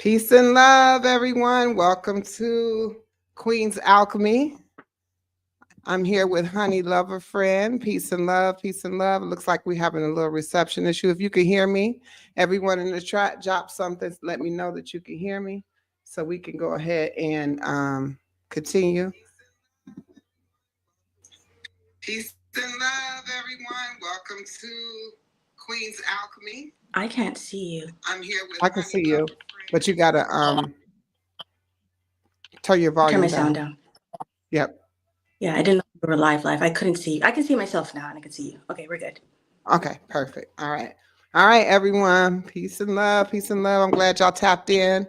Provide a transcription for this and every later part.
Peace and love, everyone. Welcome to Queen's Alchemy. I'm here with Honey Loverfriend. Peace and love, peace and love. It looks like we're having a little reception issue. If you can hear me, everyone in the chat, drop something. Let me know that you can hear me so we can go ahead and continue. Peace and love, everyone. Welcome to Queen's Alchemy. I can't see you. I'm here with I can see you, but you gotta turn your volume Turn my down. sound down. Yep. Yeah, I didn't know we were live. I couldn't see you. I can see myself now and I can see you. Okay, we're good. Okay, perfect. All right. All right, everyone. Peace and love. Peace and love. I'm glad y'all tapped in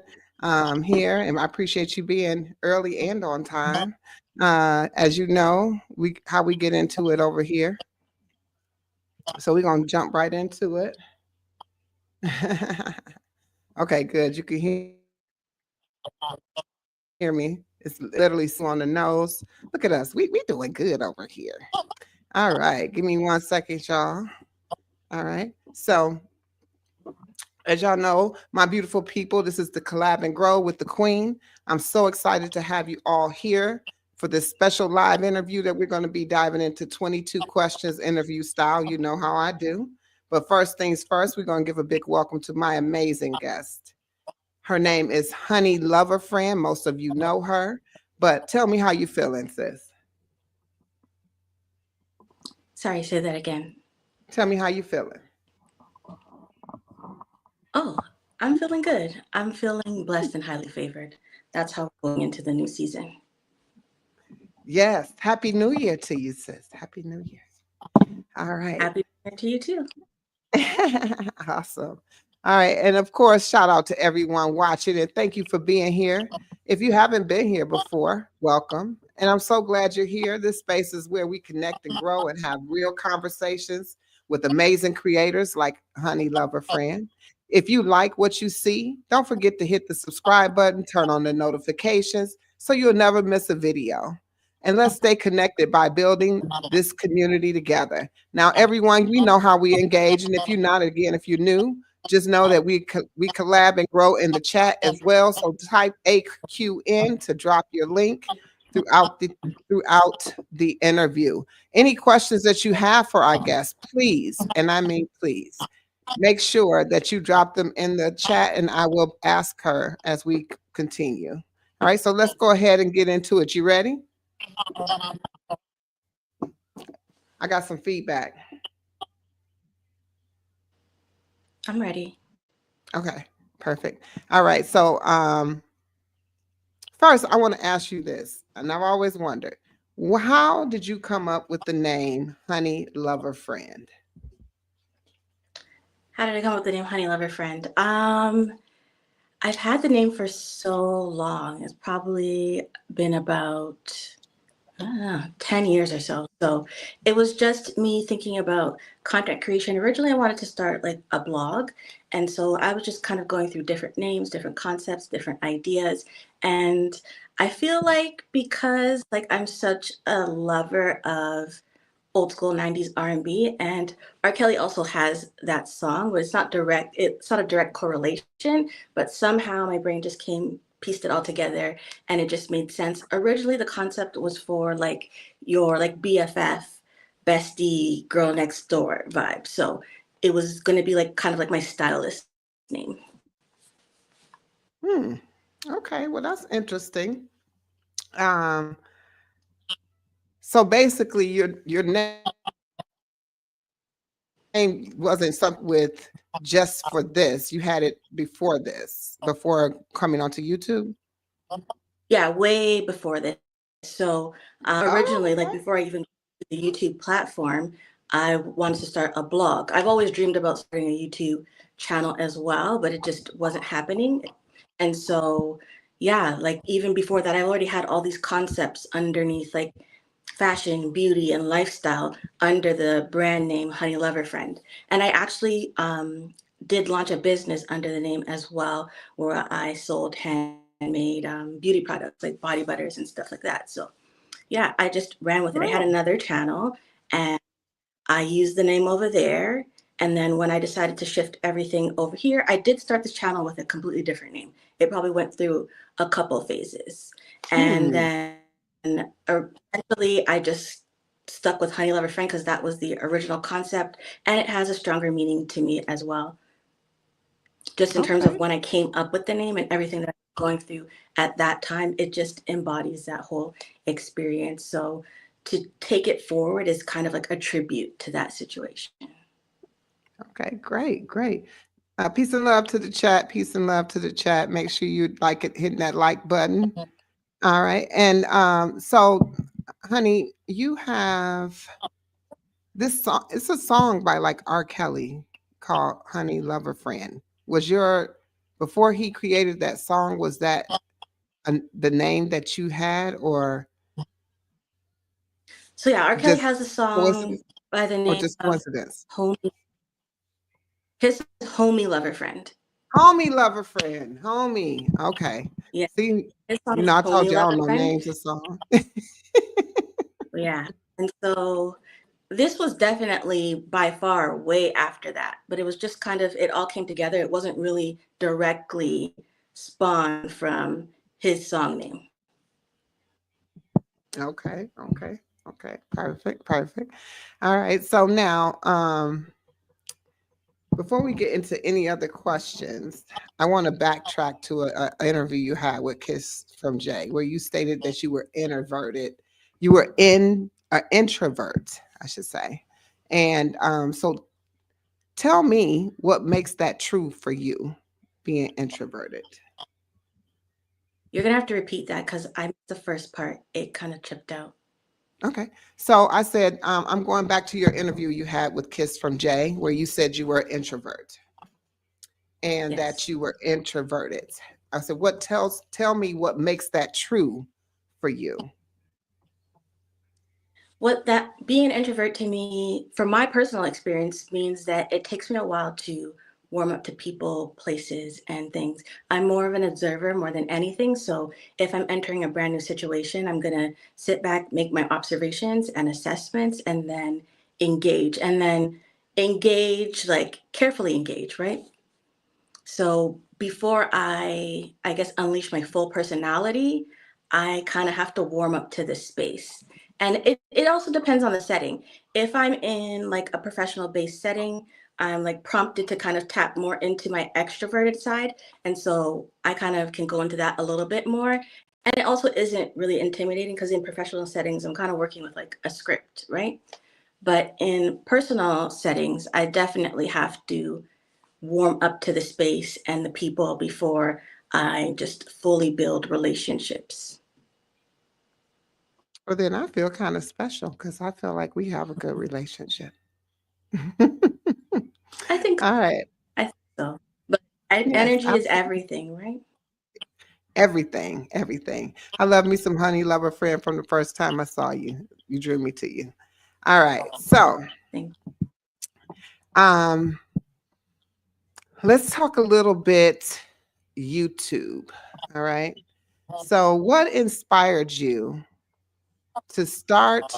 here, and I appreciate you being early and on time. As you know, how we get into it over here. So we're gonna jump right into it. Okay, good. You can hear me. It's literally on the nose. Look at us. We doing good over here. All right. Give me 1 second, y'all. All right. So as y'all know, my beautiful people, this is the Collab and Grow with the Queen. I'm so excited to have you all here for this special live interview that we're going to be diving into 22 questions interview style. You know how I do. But first things first, we're going to give a big welcome to my amazing guest. Her name is Honey Loverfriend. Most of you know her. But tell me how you feeling, sis. Sorry, say that again. Tell me how you feeling. Oh, I'm feeling good. I'm feeling blessed and highly favored. That's how we're going into the new season. Yes. Happy New Year to you, sis. Happy New Year. All right. Happy New Year to you too. Awesome. All right. And of course, shout out to everyone watching and thank you for being here. If you haven't been here before, welcome. And I'm so glad you're here. This space is where we connect and grow and have real conversations with amazing creators like Honey Loverfriend. If you like what you see, don't forget to hit the subscribe button, turn on the notifications so you'll never miss a video. And let's stay connected by building this community together. Now, everyone, we know how we engage. And if you're not, again, if you're new, just know that we collab and grow in the chat as well. So type AQN to drop your link throughout the interview. Any questions that you have for our guests, please, and I mean please, make sure that you drop them in the chat and I will ask her as we continue. All right, so let's go ahead and get into it. You ready? I got some feedback. I'm ready. Okay, perfect. All right, so first I want to ask you this, and I've always wondered, how did you come up with the name Honey Loverfriend? How did I come up with the name Honey Loverfriend? I've had the name for so long. It's probably been about 10 years or so. So it was just me thinking about content creation. Originally, I wanted to start like a blog. And so I was just kind of going through different names, different concepts, different ideas. And I feel like because like I'm such a lover of old school 90s R&B, and R. Kelly also has that song, but it's not a direct correlation, but somehow my brain just pieced it all together and it just made sense. Originally the concept was for like your like BFF, bestie, girl next door vibe. So it was going to be like kind of like my stylist name. Okay, well that's interesting. So basically your name wasn't something with just for this. You had it before this, before coming onto YouTube? Yeah, way before this. So originally, like before I even the YouTube platform, I wanted to start a blog. I've always dreamed about starting a YouTube channel as well, but it just wasn't happening. And so, yeah, like even before that, I already had all these concepts underneath like fashion, beauty, and lifestyle under the brand name Honey Loverfriend. And I actually did launch a business under the name as well, where I sold handmade beauty products like body butters and stuff like that. So yeah, I just ran with it. I had another channel and I used the name over there. And then when I decided to shift everything over here, I did start this channel with a completely different name. It probably went through a couple phases. And Hmm. then eventually I just stuck with Honey Loverfriend because that was the original concept. And it has a stronger meaning to me as well, just in terms of Okay. when I came up with the name and everything that I was going through at that time. It just embodies that whole experience. So to take it forward is kind of like a tribute to that situation. Okay. Great. Great. Peace and love to the chat. Peace and love to the chat. Make sure you like it, hitting that like button. All right. And so, honey, you have this song. It's a song by like R. Kelly called "Honey Loverfriend." Was your before he created that song? Was that the name that you had, or So yeah, R. Kelly just has a song coincidence, by the or name just of coincidence? Homie. His Homie Lover Friend. Homie Loverfriend. Homie. Okay. Yeah, See, his song you is know, I told Homie you I Lover don't know Friend. names of songs. Yeah, and so this was definitely by far way after that, but it was just kind of, it all came together. It wasn't really directly spawned from his song name. Okay, okay, okay. Perfect, perfect. All right. So now, before we get into any other questions, I want to backtrack to a interview you had with Kiss from Jay, where you stated that you were introverted. You were in an introvert, I should say. And so tell me what makes that true for you, being introverted. You're gonna have to repeat that because I missed the first part. It kind of tripped out. Okay. So I said, I'm going back to your interview you had with Kiss from Jay, where you said you were an introvert and that Yes. you were introverted. I said, tell me what makes that true for you? What that being an introvert to me, from my personal experience, means that it takes me a while to warm up to people, places, and things. I'm more of an observer more than anything. So if I'm entering a brand new situation, I'm going to sit back, make my observations and assessments, and then engage. And then engage, like carefully engage, right? So before I guess, unleash my full personality, I kind of have to warm up to this space. And it also depends on the setting. If I'm in like a professional based setting, I'm like prompted to kind of tap more into my extroverted side. And so I kind of can go into that a little bit more. And it also isn't really intimidating because in professional settings, I'm kind of working with like a script, right? But in personal settings, I definitely have to warm up to the space and the people before I just fully build relationships. Well, then I feel kind of special because I feel like we have a good relationship. All I think right. I think so. But Yes, energy is absolutely. everything, right? Everything, everything. I love me some Honey Lover Friend from the first time I saw you. You drew me to you. All right. So, Thank um, let's talk a little bit YouTube. All right. So, what inspired you to start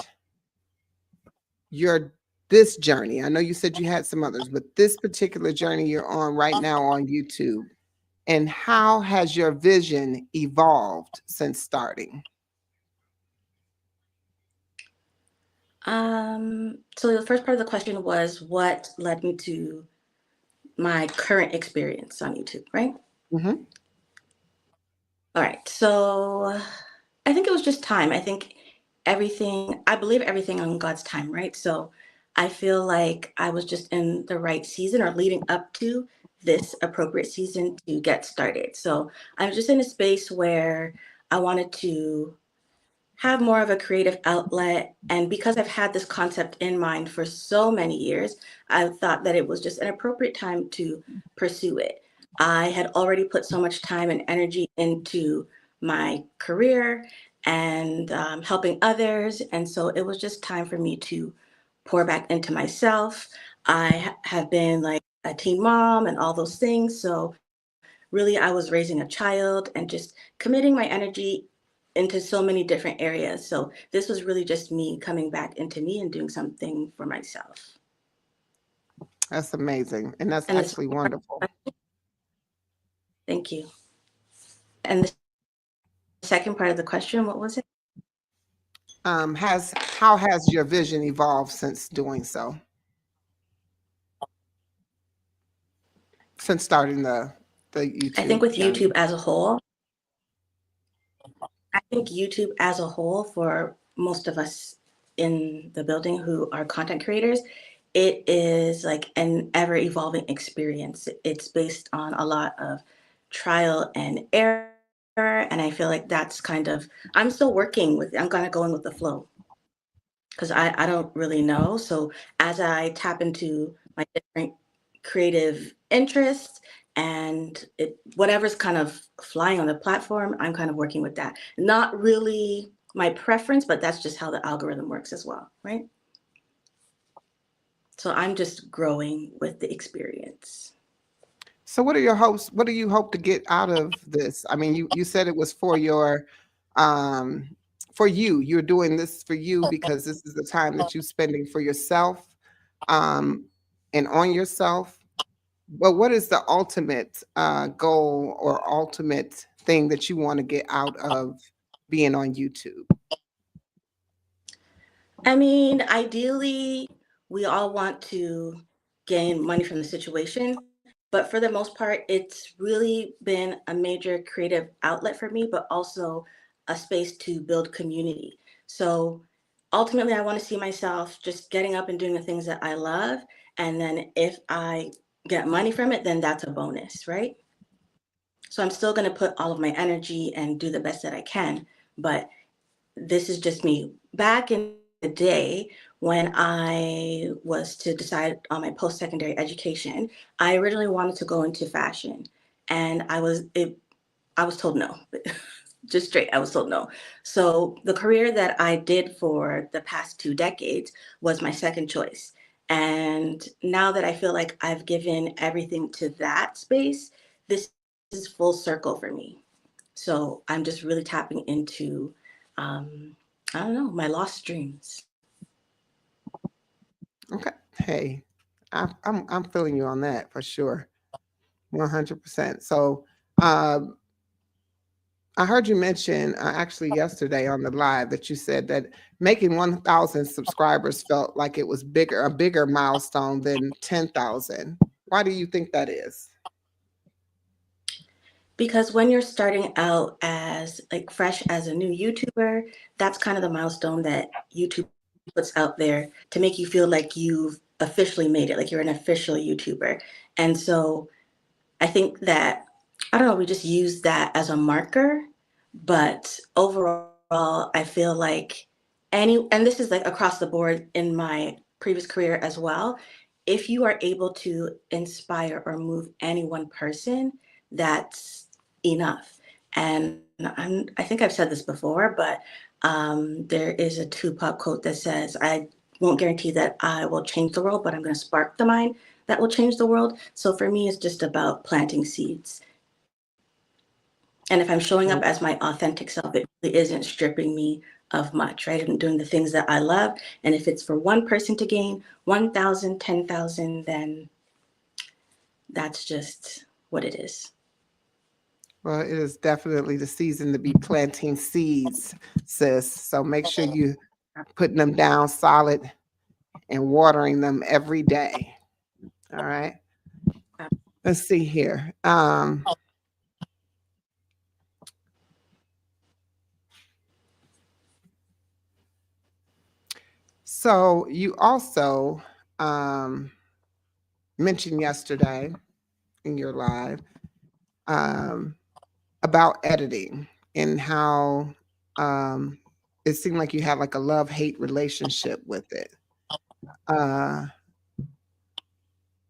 your this journey? I know you said you had some others, but this particular journey you're on right now on YouTube, and how has your vision evolved since starting? so the first part of the question was what led me to my current experience on YouTube, right? Hmm. All right. So I think it was just time. I think I believe everything on God's time, right? So I feel like I was just in the right season or leading up to this appropriate season to get started. So I was just in a space where I wanted to have more of a creative outlet. And because I've had this concept in mind for so many years, I thought that it was just an appropriate time to pursue it. I had already put so much time and energy into my career and helping others. And so it was just time for me to pour back into myself. Have been like a teen mom and all those things. So really, I was raising a child and just committing my energy into so many different areas. So this was really just me coming back into me and doing something for myself. That's amazing. And that's And this, actually wonderful. thank you. And the second part of the question, what was it? How has your vision evolved since doing so? Since starting the I think YouTube with journey? YouTube as a whole, I think YouTube as a whole, for most of us in the building who are content creators, it is like an ever evolving experience. It's based on a lot of trial and error. And I feel like that's kind of, I'm still working with, I'm kind of going with the flow because I don't really know. So as I tap into my different creative interests and whatever's kind of flying on the platform, I'm kind of working with that. Not really my preference, but that's just how the algorithm works as well, right? So I'm just growing with the experience. So what are your hopes? What do you hope to get out of this? I mean, you said it was for your um for you. You're doing this for you because this is the time that you're spending for yourself um and on yourself. But what is the ultimate goal or ultimate thing that you want to get out of being on YouTube? I mean, ideally, we all want to gain money from the situation, but for the most part, it's really been a major creative outlet for me, but also a space to build community. So ultimately, I want to see myself just getting up and doing the things that I love. And then if I get money from it, then that's a bonus, right? So I'm still going to put all of my energy and do the best that I can. But this is just me. Back in the day when I was to decide on my post-secondary education, I originally wanted to go into fashion, and I was told no. Just straight, I was told no. So the career that I did for the past 2 decades was my second choice. And now that I feel like I've given everything to that space, this is full circle for me. So I'm just really tapping into, um, I don't know, my lost dreams. Okay. Hey, I'm feeling you on that for sure. 100%. So, um, I heard you mention actually yesterday on the live that you said that making 1,000 subscribers felt like it was a bigger milestone than 10,000. Why do you think that is? Because when you're starting out as like fresh as a new YouTuber, that's kind of the milestone that YouTube puts out there to make you feel like you've officially made it, like you're an official YouTuber. And so I think that, I don't know, we just use that as a marker. But overall, I feel like and this is like across the board in my previous career as well, if you are able to inspire or move any one person, that's enough. And I think I've said this before, but there is a Tupac quote that says, I won't guarantee that I will change the world, but I'm going to spark the mind that will change the world. So for me, it's just about planting seeds. And if I'm showing up Mm. as my authentic self, it really isn't stripping me of much, right? I'm doing the things that I love. And if it's for one person to gain 1,000, 10,000, then that's just what it is. Well, it is definitely the season to be planting seeds, sis. So make sure you putting them down solid and watering them every day. All right. Let's see here. So you also um, mentioned yesterday in your live um, about editing and how um, it seemed like you had like a love-hate relationship with it. Uh,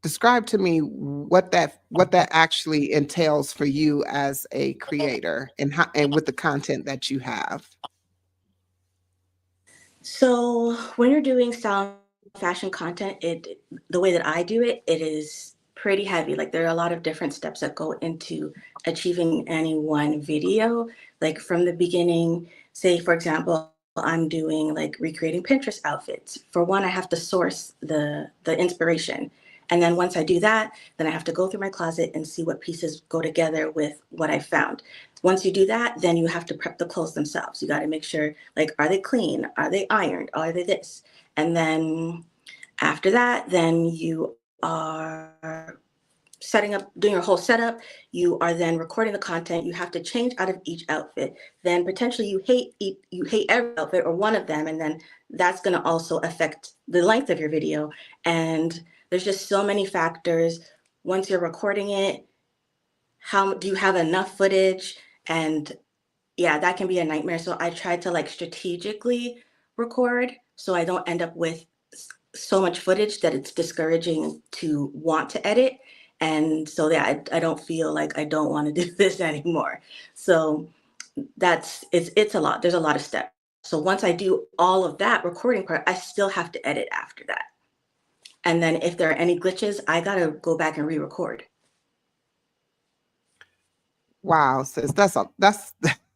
Describe to me what that actually entails for you as a creator and with the content that you have. So when you're doing style and fashion content, the way that I do it, it is pretty heavy. Like there are a lot of different steps that go into achieving any one video. Like from the beginning, say for example, I'm doing like recreating Pinterest outfits. For one, I have to source the inspiration. And then once I do that, then I have to go through my closet and see what pieces go together with what I found. Once you do that, then you have to prep the clothes themselves. You got to make sure, like, are they clean? Are they ironed? Are they this? And then after that, then you are setting up, doing your whole setup. You are then recording the content. You have to change out of each outfit. Then potentially you hate every outfit or one of them, and then that's going to also affect the length of your video. And there's just so many factors. Once you're recording it, how do you have enough footage? And yeah, that can be a nightmare. So I try to like strategically record so I don't end up with so much footage that it's discouraging to want to edit. And so yeah, I don't feel like I don't want to do this anymore. So it's a lot. There's a lot of steps. So once I do all of that recording part, I still have to edit after that. And then if there are any glitches, I gotta go back and re-record. Wow, sis, that's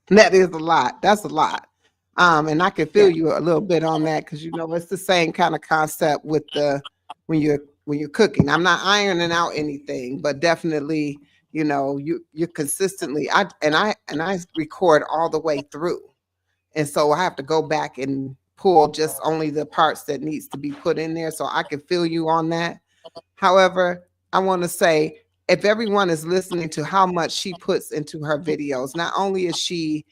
that is a lot. That's a lot. And I can feel Yeah. you a little bit on that because you know it's the same kind of concept with the when you're cooking. I'm not ironing out anything, but definitely, you know, you're consistently I record all the way through. And so I have to go back and pull just only the parts that needs to be put in there. So I can feel you on that. However, I want to say if everyone is listening to how much she puts into her videos, not only is she,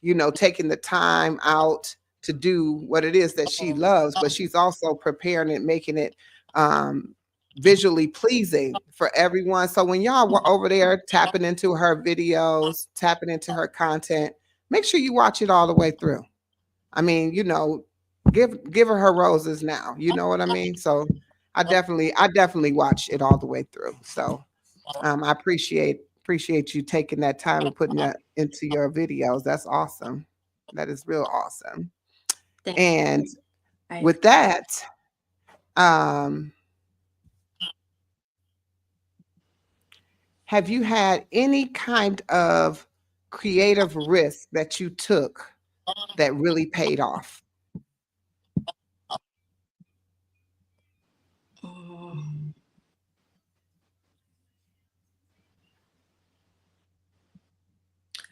you know, taking the time out to do what it is that she loves, but she's also preparing it, making it um, visually pleasing for everyone. So when y'all were over there tapping into her videos, tapping into her content, make sure you watch it all the way through. I mean, you know, give her roses now. You know what I mean? So I definitely watch it all the way through. So I appreciate you taking that time and putting that into your videos. That's awesome. That is real awesome. Thank And I with that, um, have you had any kind of creative risk that you took that really paid off? mm,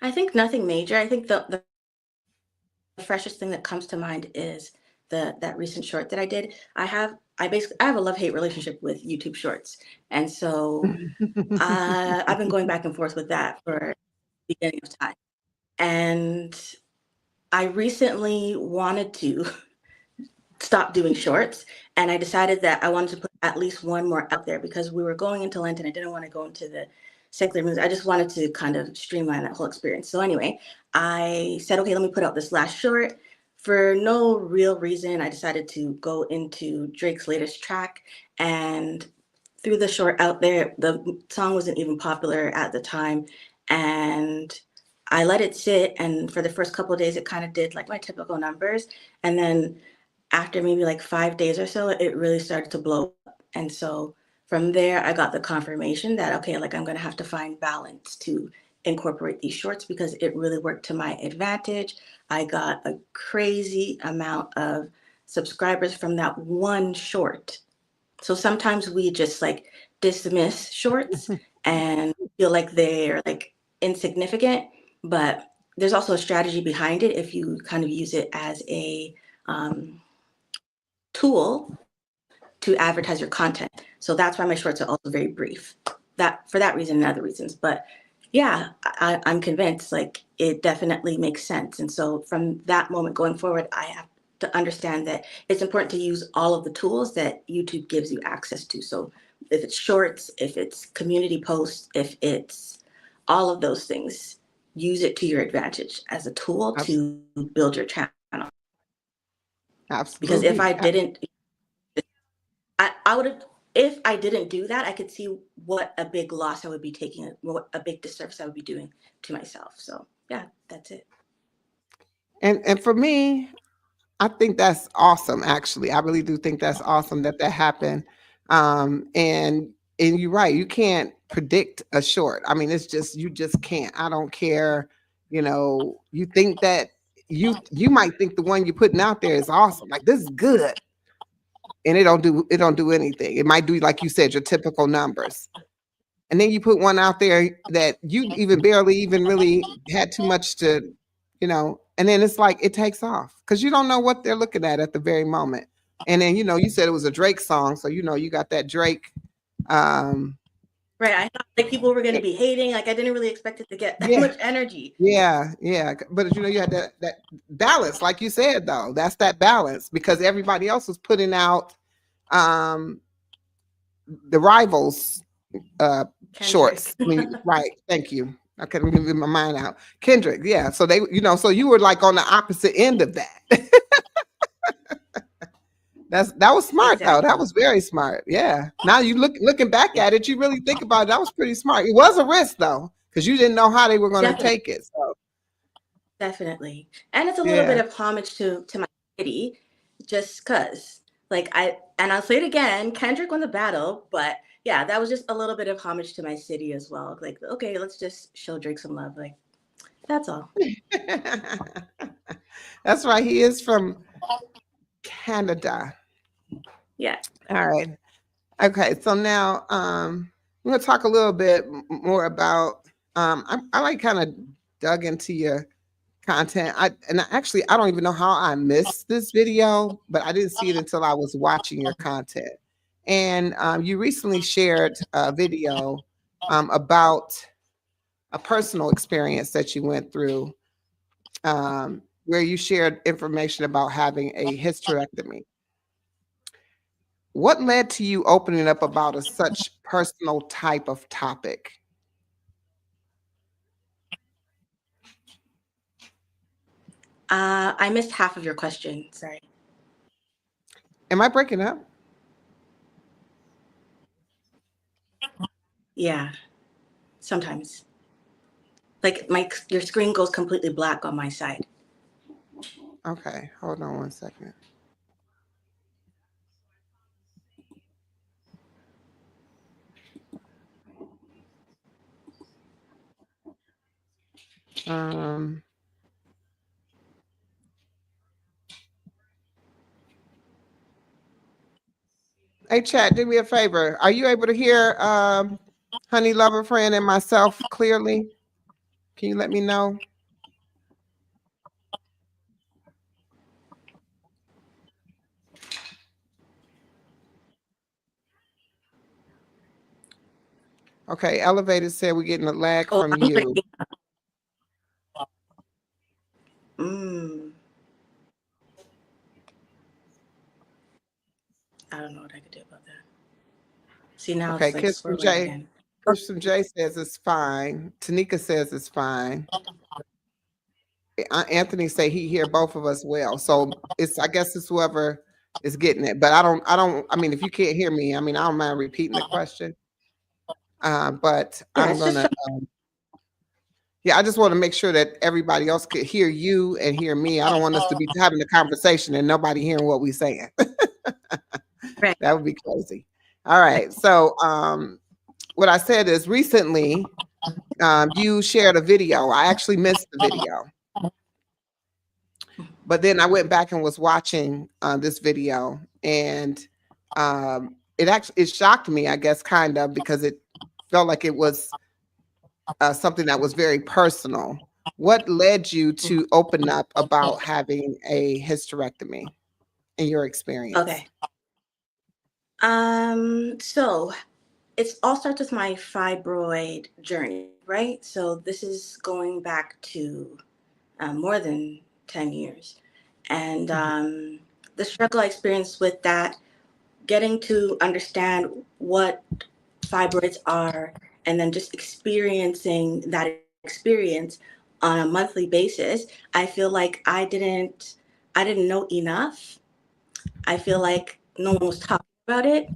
I think nothing major. I think the freshest thing that comes to mind is that recent short that I did. I have a love-hate relationship with YouTube Shorts. And so I've been going back and forth with that for the beginning of time. And I recently wanted to stop doing shorts, and I decided that I wanted to put at least one more out there because we were going into Lent and I didn't want to go into the secular moves. I just wanted to kind of streamline that whole experience. So anyway, I said, okay, let me put out this last short. For no real reason, I decided to go into Drake's latest track and threw the short out there. The song wasn't even popular at the time. And I let it sit. And for the first couple of days, it kind of did like my typical numbers. And then after maybe like 5 days or so, it really started to blow up. And so from there, I got the confirmation that, okay, like I'm going to have to find balance to incorporate these shorts because it really worked to my advantage. I got a crazy amount of subscribers from that one short. So sometimes we just like dismiss shorts and feel like they're like insignificant, but there's also a strategy behind it if you kind of use it as a um, tool to advertise your content. So that's why my shorts are also very brief. That for that reason and other reasons. But yeah, I'm convinced like it definitely makes sense. And so from that moment going forward, I have to understand that it's important to use all of the tools that YouTube gives you access to. So if it's shorts, if it's community posts, if it's all of those things, use it to your advantage as a tool Abs- to build your channel. Because if I Absolutely. didn't I would have, if I didn't do that, I could see what a big loss I would be taking, what a big disservice I would be doing to myself. So yeah, that's it. And for me, I think that's awesome. Actually, I really do think that's awesome that that happened. And you're right. You can't predict a short. I mean, it's just you just can't. I don't care. You know, you think that you might think the one you're putting out there is awesome. Like this is good, and it don't do anything. It might do, like you said, your typical numbers. And then you put one out there that you even barely even really had too much to, and then it's like it takes off because you don't know what they're looking at the very moment. And then, you said it was a Drake song. So, you got that Drake. Um, Right. I thought like people were going to eh, be hating. Like I didn't really expect it to get that yeah, much energy. yeah. But, you had that balance, like you said, though. That's that balance because everybody else was putting out um, the rivals shorts. Kendrick. I mean, right. Thank you. I couldn't even get my mind out. Kendrick, yeah. So they, so you were like on the opposite end of that. That was smart though. Exactly. That was very smart. Yeah. Now you looking back at it, you really think about it. That was pretty smart. It was a risk though, because you didn't know how they were going to Definitely. take it. So Definitely. And it's a little bit yeah. of homage to my city, just cause. And I'll say it again, Kendrick won the battle, but yeah, that was just a little bit of homage to my city as well. Like, okay, let's just show Drake some love. Like, that's all. That's right. He is from Canada. Yeah. All right. Okay. So now I'm going to talk a little bit more about I like kind of dug into your content. Actually I don't even know how I missed this video, but I didn't see it until I was watching your content. And you recently shared a video about a personal experience that you went through, where you shared information about having a hysterectomy. What led to you opening up about such personal type of topic? I missed half of your question. Sorry. Am I breaking up? Yeah. Sometimes. Like your screen goes completely black on my side. Okay, hold on one second. Um, hey, chat, do me a favor. Are you able to hear Honey Loverfriend and myself clearly? Can you let me know? Okay, Elevated said we're getting a lag Oh, from I'm you. breaking. Mm, I don't know what I could do about that. See, now Okay, it's like Kiss from swirling Jay. again. Kiss from Jay says it's fine. Tanika says it's fine. Anthony say he hear both of us well. So I guess it's whoever is getting it. But I mean, if you can't hear me, I mean, I don't mind repeating the question. But Yeah, I'm it's just gonna yeah, I just want to make sure that everybody else could hear you and hear me. I don't want us to be having a conversation and nobody hearing what we're saying. right. That would be crazy. All right. So what I said is recently you shared a video. I actually missed the video. But then I went back and was watching this video, and it shocked me, I guess, kind of, because it felt like it was something that was very personal. What led you to open up about having a hysterectomy in your experience? Okay. So it all starts with my fibroid journey, right? So this is going back to more than 10 years. And the struggle I experienced with that, getting to understand what fibroids are, and then just experiencing that experience on a monthly basis, I feel like I didn't know enough. I feel like no one was talking about it.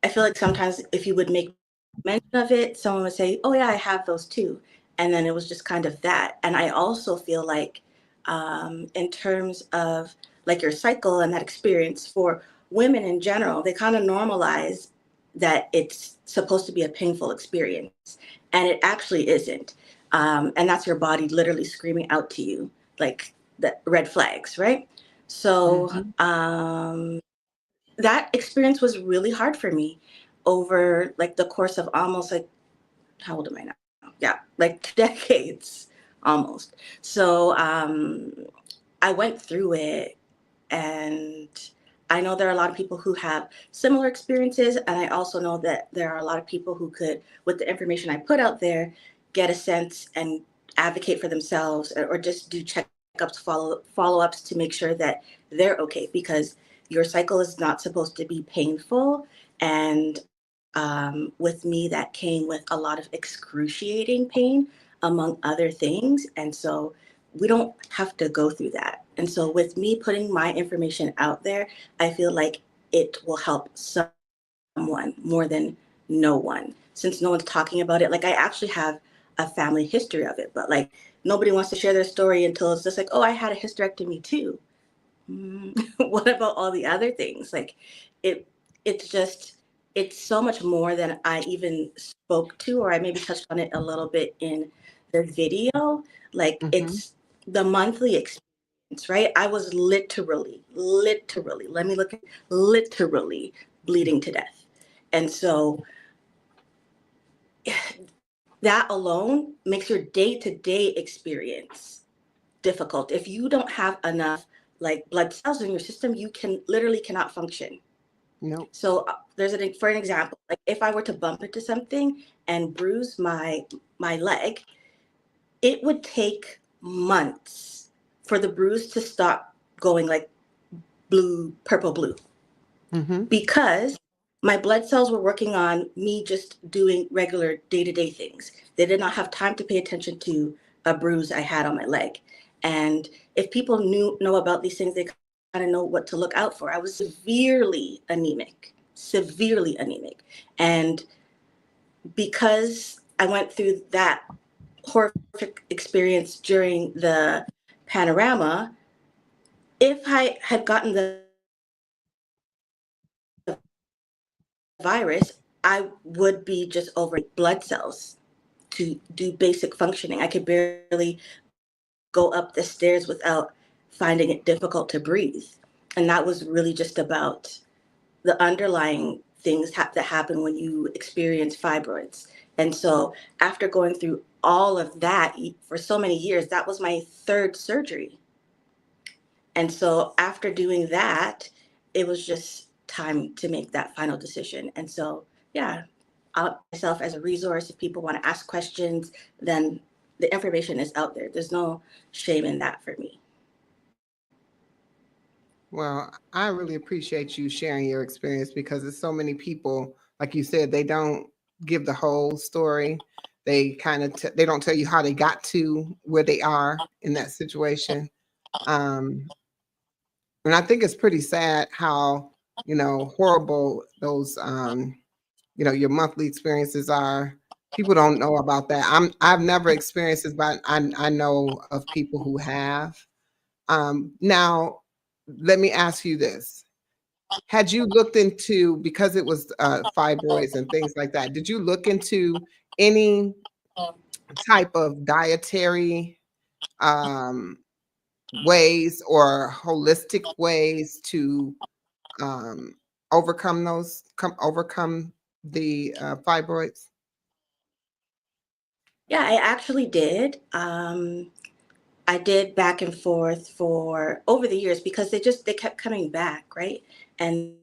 I feel like sometimes if you would make mention of it, someone would say, "Oh yeah, I have those too," and then it was just kind of that. And I also feel like, in terms of like your cycle and that experience for women in general, they kind of normalize that it's supposed to be a painful experience, and it actually isn't. And that's your body literally screaming out to you, like the red flags, right? So Mhm. that experience was really hard for me over like the course of almost like, how old am I now? Yeah, like 2 decades almost. So I went through it, and I know there are a lot of people who have similar experiences, and I also know that there are a lot of people who could, with the information I put out there, get a sense and advocate for themselves, or just do checkups, follow-ups to make sure that they're okay, because your cycle is not supposed to be painful. And with me, that came with a lot of excruciating pain, among other things. And so we don't have to go through that. And so with me putting my information out there, I feel like it will help someone more than no one. Since no one's talking about it, like I actually have a family history of it, but like nobody wants to share their story until it's just like, oh, I had a hysterectomy too. What about all the other things? Like it it's just it's so much more than I even spoke to, or I maybe touched on it a little bit in the video. Like Hmm. it's the monthly experience, right? I was literally, let me look at literally bleeding to death. And so that alone makes your day-to-day experience difficult. If you don't have enough like blood cells in your system, you can literally cannot function. Nope. So there's for an example, like if I were to bump into something and bruise my leg, it would take months for the bruise to stop going like blue, purple, blue, Hmm. because my blood cells were working on me just doing regular day-to-day things. They did not have time to pay attention to a bruise I had on my leg. And if people know about these things, they kind of know what to look out for. I was severely anemic. And because I went through that horrific experience during the panorama, if I had gotten the virus, I would be just overwhelmed with blood cells to do basic functioning. I could barely go up the stairs without finding it difficult to breathe. And that was really just about the underlying things that happen when you experience fibroids. And so after going through all of that for so many years, that was my third surgery. And so after doing that, it was just time to make that final decision. And so, yeah, I'll put myself as a resource. If people want to ask questions, then the information is out there. There's no shame in that for me. Well, I really appreciate you sharing your experience because there's so many people, like you said, they don't give the whole story. They kind of they don't tell you how they got to where they are in that situation. Um, and I think it's pretty sad how, horrible those, your monthly experiences are. People don't know about that. I've never experienced this, but I know of people who have. Now, let me ask you this. Had you looked into, because it was fibroids and things like that, did you look into any type of dietary um, ways or holistic ways to um, overcome the fibroids? Yeah, I actually did. I did back and forth for over the years because they kept coming back, right? And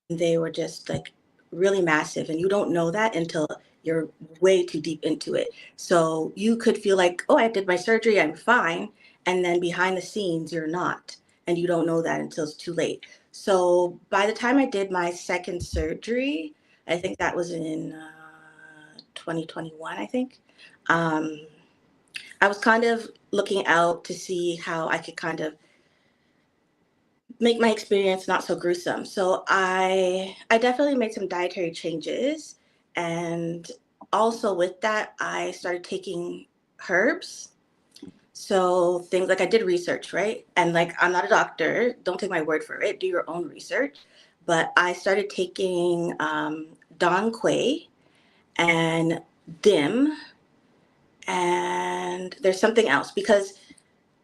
they were just like really massive, and you don't know that until you're way too deep into it. So you could feel like, oh, I did my surgery, I'm fine, and then behind the scenes you're not, and you don't know that until it's too late. So by the time I did my second surgery, I think that was in 2021, I think. Um, I was kind of looking out to see how I could kind of make my experience not so gruesome. So I definitely made some dietary changes, and also with that I started taking herbs. So things like I did research, right? And like I'm not a doctor, don't take my word for it, do your own research. But I started taking Don Quay and Dim, and there's something else because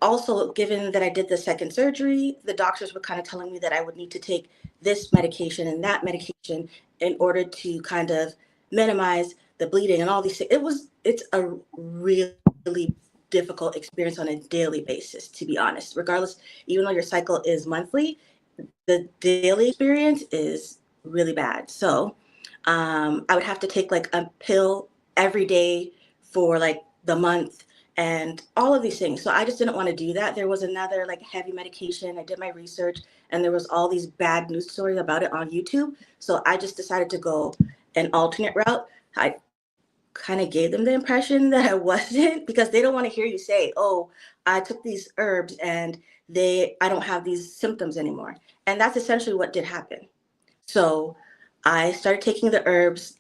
also, given that I did the second surgery, the doctors were kind of telling me that I would need to take this medication and that medication in order to kind of minimize the bleeding and all these things. It's a really difficult experience on a daily basis, to be honest. Regardless, even though your cycle is monthly, the daily experience is really bad. So I would have to take like a pill every day for like the month and all of these things. So I just didn't want to do that. There was another like heavy medication. I did my research and there was all these bad news stories about it on YouTube. So I just decided to go an alternate route. I kind of gave them the impression that I wasn't because they don't want to hear you say, "Oh, I took these herbs and I don't have these symptoms anymore." And that's essentially what did happen. So I started taking the herbs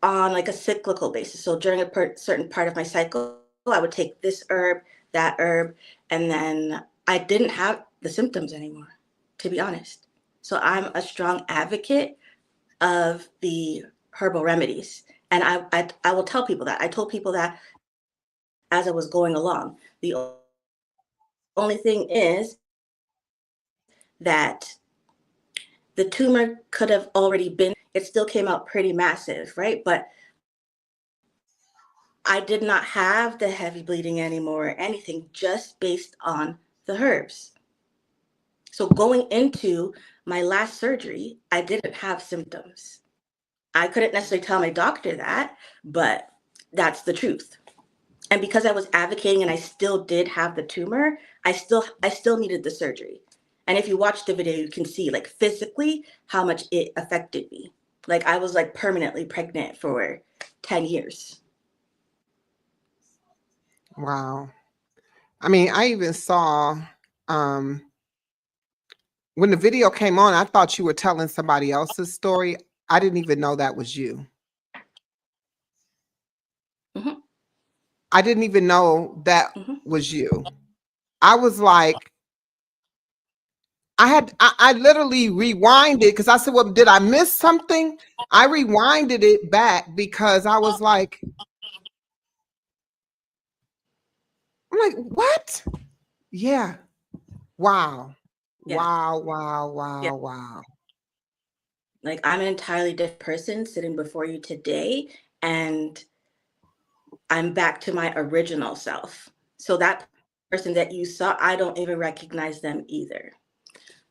on like a cyclical basis. So during a certain part of my cycle, I would take this herb, that herb, and then I didn't have the symptoms anymore, to be honest. So I'm a strong advocate of the herbal remedies. And I will tell people that. I told people that as I was going along. The only thing is that the tumor could have already been there. It still came out pretty massive, right? But I did not have the heavy bleeding anymore or anything just based on the herbs. So going into my last surgery, I didn't have symptoms. I couldn't necessarily tell my doctor that, but that's the truth. And because I was advocating and I still did have the tumor, I still needed the surgery. And if you watch the video, you can see like physically how much it affected me. Like I was like permanently pregnant for 10 years. Wow. I mean, I even saw um when the video came on, I thought you were telling somebody else's story. I didn't even know that was you. Hmm. I didn't even know that Hmm. was you. I was like, I literally rewinded because I said, well, did I miss something? I rewinded it back because I was like, I'm like, what? Yeah. Wow. Yeah. Wow. Wow. Yeah. Wow. Wow. Like I'm an entirely different person sitting before you today. And I'm back to my original self. So that person that you saw, I don't even recognize them either.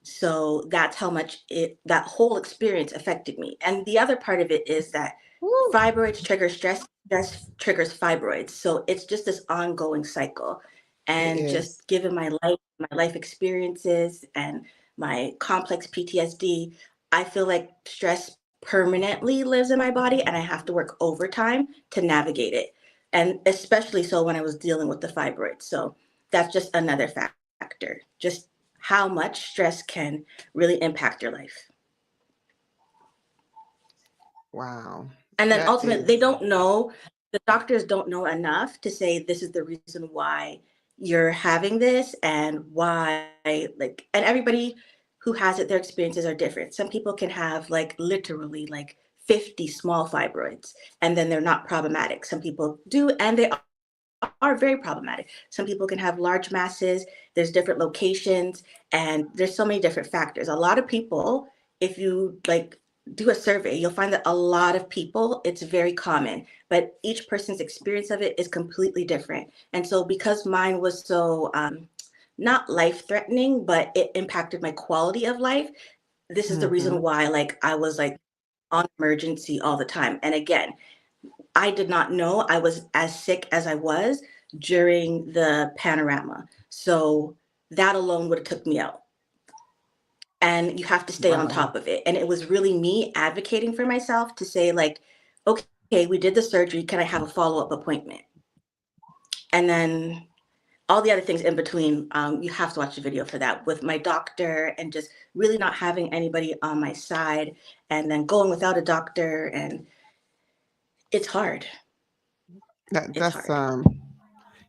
So that's how much that whole experience affected me. And the other part of it is that Woo. fibroids trigger stress, stress triggers fibroids. So it's just this ongoing cycle. It And is. just given my life experiences and my complex PTSD, I feel like stress permanently lives in my body and I have to work overtime to navigate it. And especially so when I was dealing with the fibroids. So that's just another factor. Just how much stress can really impact your life. Wow. And then That ultimately, they is. don't know, the doctors don't know enough to say this is the reason why you're having this and why, like, and everybody who has it, their experiences are different. Some people can have like literally like 50 small fibroids and then they're not problematic. Some people do and they are very problematic. Some people can have large masses, there's different locations, and there's so many different factors. A lot of people, if you like do a survey, you'll find that a lot of people, it's very common, but each person's experience of it is completely different. And so because mine was so not life threatening, but it impacted my quality of life, this is the reason Mhm. why like I was like on emergency all the time. And again, I did not know I was as sick as I was during the panorama. So that alone would have took me out. And you have to stay on Wow. top of it. And it was really me advocating for myself to say like, okay, we did the surgery. Can I have a follow-up appointment? And then all the other things in between, you have to watch the video for that with my doctor and just really not having anybody on my side and then going without a doctor. And it's hard. It's That's hard.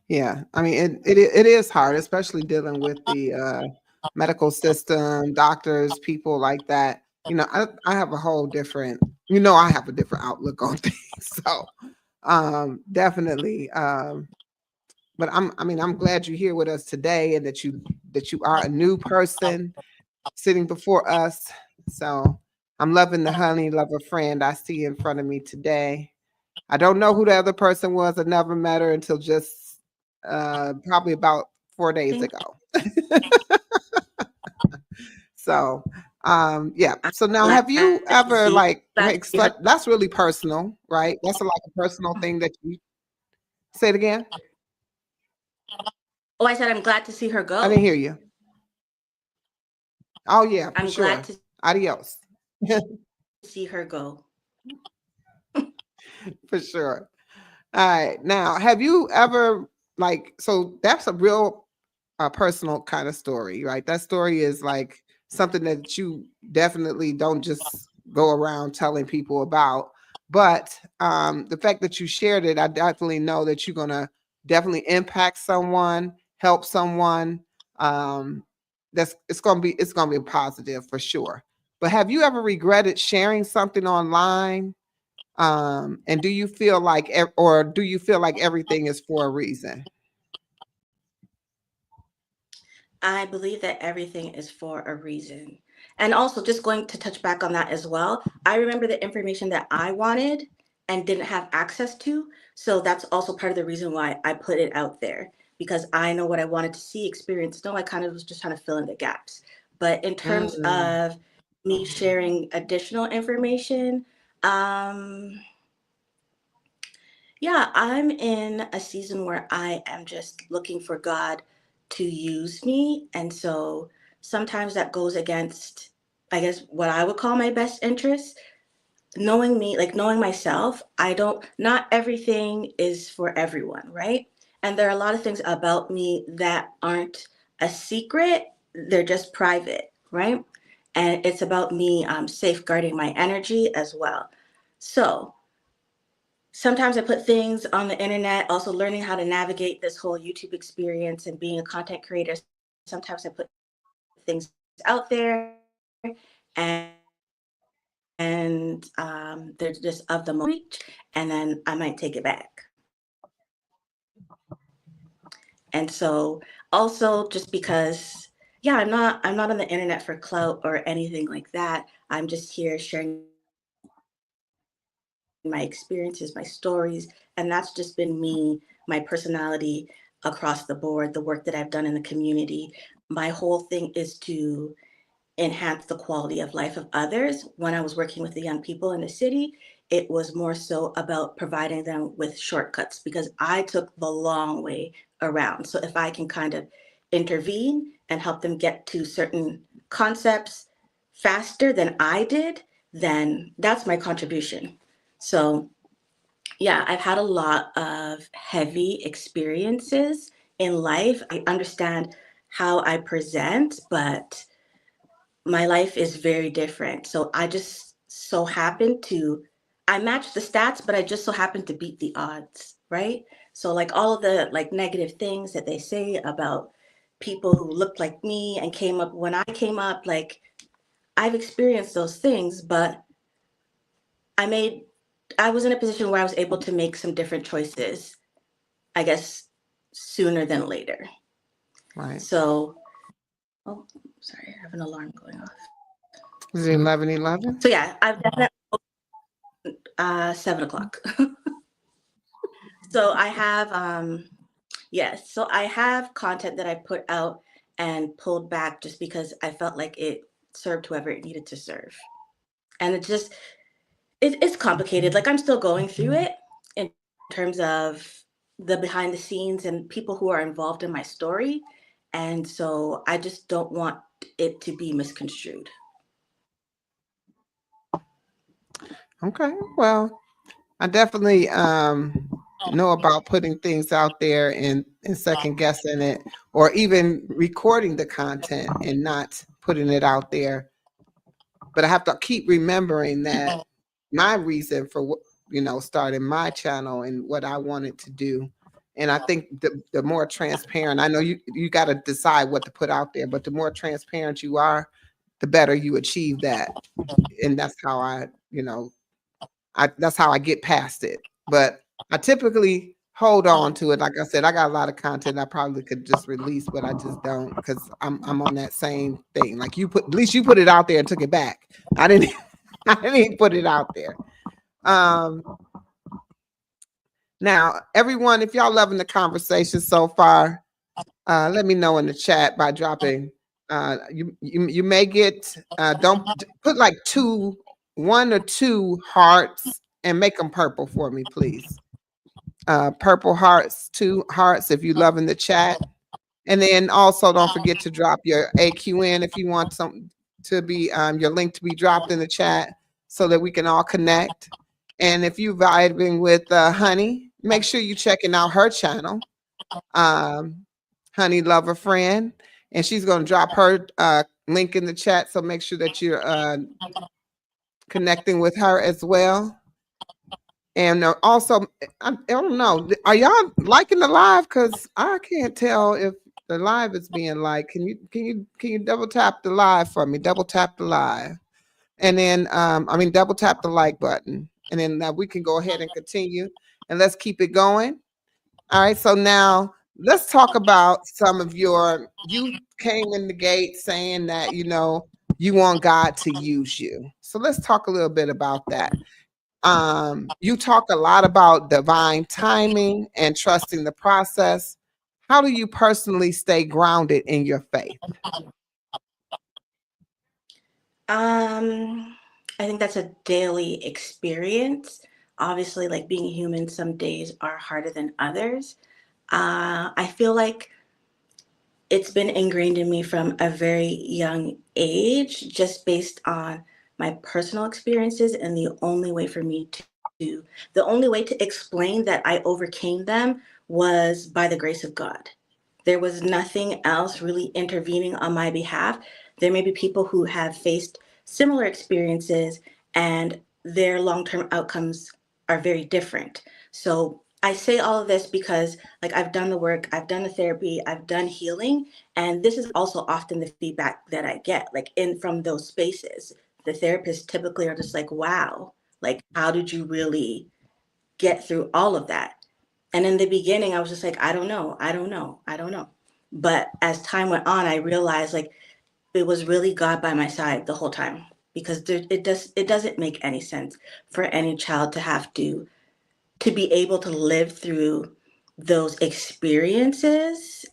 yeah. I mean it is hard, especially dealing with the medical system, doctors, people like that. I have a whole different, I have a different outlook on things. So definitely. but I'm glad you're here with us today, and that you are a new person sitting before us. So I'm loving the honey lover friend I see in front of me today. I don't know who the other person was. I never met her until just probably about 4 days Thank ago. So yeah. I'm So now, have you glad to ever see like glad to see her. that's really personal, right? That's like a personal thing that you say it again. Oh, I said I'm glad to see her I didn't go. hear you. Oh yeah, for I'm glad sure. to Adios. see her go. For sure. All right. Now, have you ever like so that's a real personal kind of story, right? That story is like something that you definitely don't just go around telling people about. But the fact that you shared it, I definitely know that you're gonna definitely impact someone, help someone. Um, that's it's gonna be a positive for sure. But have you ever regretted sharing something online? And do you feel like, or do you feel like everything is for a reason? I believe that everything is for a reason. And also, just going to touch back on that as well, I remember the information that I wanted and didn't have access to. So that's also part of the reason why I put it out there, because I know what I wanted to see, experience. No, I kind of was just trying to fill in the gaps. But in terms Mm, of me sharing additional information, um, yeah, I'm in a season where I am just looking for God to use me. And so sometimes that goes against, I guess, what I would call my best interests. Knowing me, like knowing myself, not everything is for everyone, right? And there are a lot of things about me that aren't a secret, they're just private, right? And it's about me safeguarding my energy as well. So, sometimes I put things on the internet, also learning how to navigate this whole YouTube experience and being a content creator. Sometimes I put things out there and they're just of the most reach, and then I might take it back. And so also just because yeah, I'm not on the internet for clout or anything like that. I'm just here sharing my experiences, my stories, and that's just been my personality across the board, the work that I've done in the community. My whole thing is to enhance the quality of life of others. When I was working with the young people in the city, it was more so about providing them with shortcuts because I took the long way around. So if I can kind of intervene and help them get to certain concepts faster than I did, then that's my contribution. So yeah, I've had a lot of heavy experiences in life. I understand how I present, but my life is very different. So I just so happen to I match the stats, but I just so happen to beat the odds, right? So like all of the like negative things that they say about people who looked like me and came up when I came up, like I've experienced those things, but I made I was in a position where I was able to make some different choices, I guess sooner than later. right. So, oh, sorry, I have an alarm going off. Is it So yeah, I've 11:11? definitely 7 o'clock. So I have yes, so I have content that I put out and pulled back just because I felt like it served whoever it needed to serve. And it's complicated. Like I'm still going through it in terms of the behind the scenes and people who are involved in my story. And so I just don't want it to be misconstrued. Okay. Well, I definitely know about putting things out there and second guessing it, or even recording the content and not putting it out there. But I have to keep remembering that my reason for starting my channel and what I wanted to do. And I think the more transparent, I know you got to decide what to put out there, but the more transparent you are, the better you achieve that. And that's how I that's how I get past it. But I typically hold on to it. Like I said, I got a lot of content I probably could just release, but I just don't because I'm on that same thing. Like you put, at least you put it out there and took it back. I didn't, I didn't even put it out there. Um, Now, everyone, if y'all loving the conversation so far, let me know in the chat by dropping. You may get don't put like one or two hearts and make them purple for me, please. Purple hearts, 2 hearts if you love in the chat. And then also don't forget to drop your AQN if you want something to be your link to be dropped in the chat so that we can all connect. And if you vibing with Honey, make sure you checking out her channel, Honey Loverfriend, and she's going to drop her link in the chat. So make sure that you're connecting with her as well. And also, I don't know, are y'all liking the live? Because I can't tell if the live is being liked. Can you double tap the live for me? Double tap the live, and then double tap the like button, and then we can go ahead and continue. And let's keep it going. All right. So now let's talk about some of you came in the gate saying that you want God to use you. So let's talk a little bit about that. You talk a lot about divine timing and trusting the process. How do you personally stay grounded in your faith? I think that's a daily experience. Obviously, like being human, some days are harder than others. I feel like it's been ingrained in me from a very young age, just based on my personal experiences. And the only way to explain that I overcame them was by the grace of God. There was nothing else really intervening on my behalf. There may be people who have faced similar experiences and their long term outcomes are very different. So I say all of this because, like, I've done the work, I've done the therapy, I've done healing, and this is also often the feedback that I get, like, in from those spaces. The therapists typically are just like, wow, like, how did you really get through all of that? And in the beginning, I was just like, I don't know, I don't know, I don't know. But as time went on, I realized like it was really God by my side the whole time, because it doesn't make any sense for any child to have to be able to live through those experiences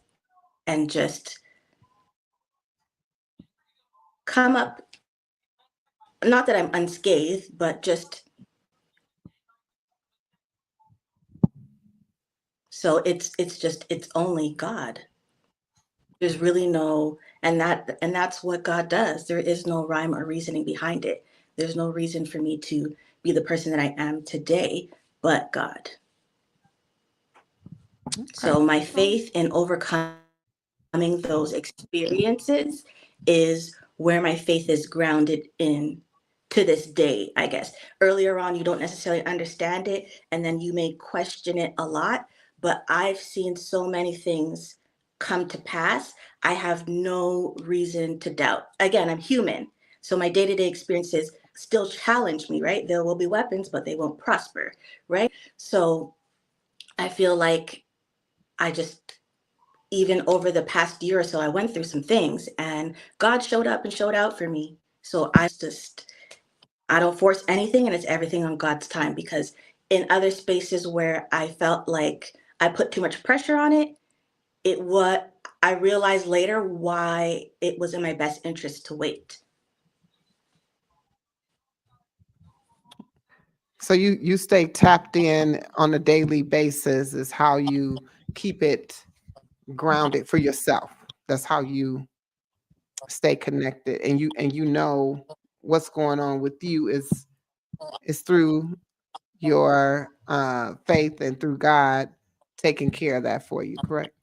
and just come up, not that I'm unscathed, but just so it's only God. There's really no, and that's what God does. There is no rhyme or reasoning behind it. There's no reason for me to be the person that I am today but God. Okay. So my faith in overcoming those experiences is where my faith is grounded in to this day, I guess. Earlier on, you don't necessarily understand it, and then you may question it a lot, but I've seen so many things come to pass. I have no reason to doubt. Again, I'm human. So my day to day experiences still challenge me, right? There will be weapons, but they won't prosper, right? So I feel like I just, even over the past year or so, I went through some things and God showed up and showed out for me. So I don't force anything, and it's everything on God's time, because in other spaces where I felt like I put too much pressure on it, what I realized later why it was in my best interest to wait. So you stay tapped in on a daily basis is how you keep it grounded for yourself. That's how you stay connected, and you know what's going on with you is through your faith and through God taking care of that for you, correct?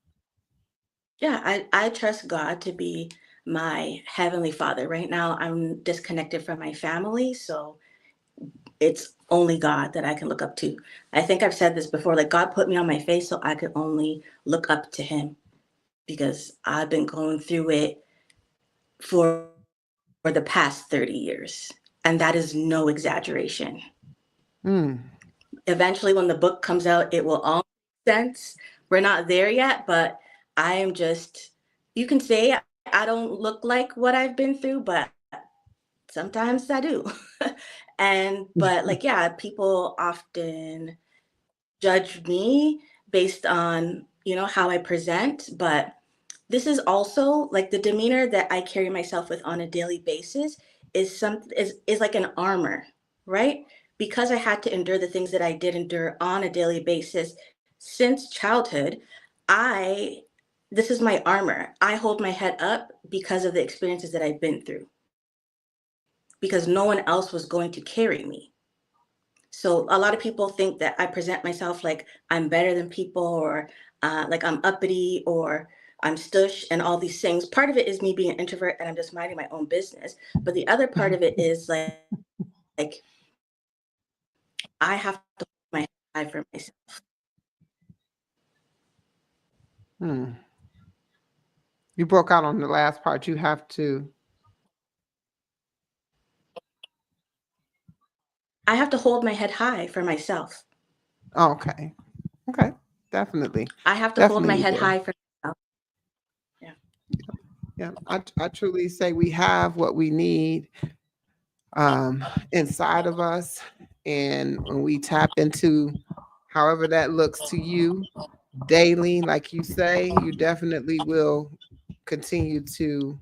Yeah, I trust God to be my heavenly father. Right now, I'm disconnected from my family, so it's only God that I can look up to. I think I've said this before, like God put me on my face so I could only look up to him, because I've been going through it for the past 30 years. And that is no exaggeration. Mm. Eventually, when the book comes out, it will all sense. We're not there yet, but I am just, you can say I don't look like what I've been through, but sometimes I do. But like, yeah, people often judge me based on, how I present, but this is also like the demeanor that I carry myself with on a daily basis is like an armor, right? Because I had to endure the things that I did endure on a daily basis since childhood, I this is my armor. I hold my head up because of the experiences that I've been through, because no one else was going to carry me. So a lot of people think that I present myself like I'm better than people, or like I'm uppity, or I'm stush and all these things. Part of it is me being an introvert and I'm just minding my own business. But the other part of it is like I have to hold my head high for myself. Hmm. You broke out on the last part. You have to. I have to hold my head high for myself. Oh, okay. Okay. Definitely. I have to hold Definitely my you head do. high for myself. Yeah. Yeah. I truly say we have what we need inside of us. And when we tap into however that looks to you daily, like you say, you definitely will continue to.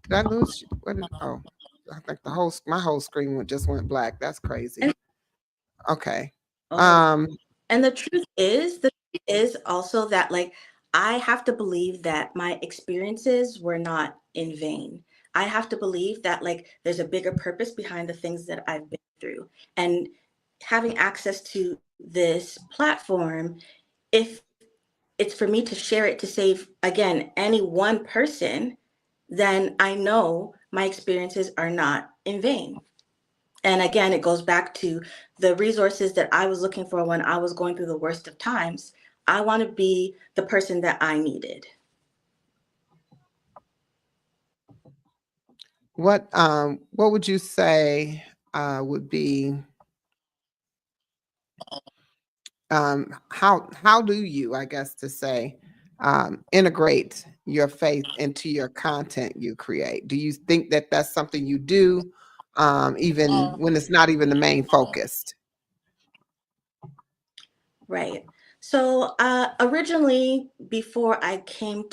Did I lose? What did, oh, I think my whole screen just went black. That's crazy. And Okay. oh, Um, and the truth is also that like I have to believe that my experiences were not in vain. I have to believe that like there's a bigger purpose behind the things that I've been through. And having access to this platform, if it's for me to share it to save again any one person, then I know my experiences are not in vain. And again, it goes back to the resources that I was looking for when I was going through the worst of times. I want to be the person that I needed. what would you say would be how do you, I guess to say, integrate your faith into your content you create? Do you think that that's something you do, even when it's not even the main focus? Right. So originally, before I came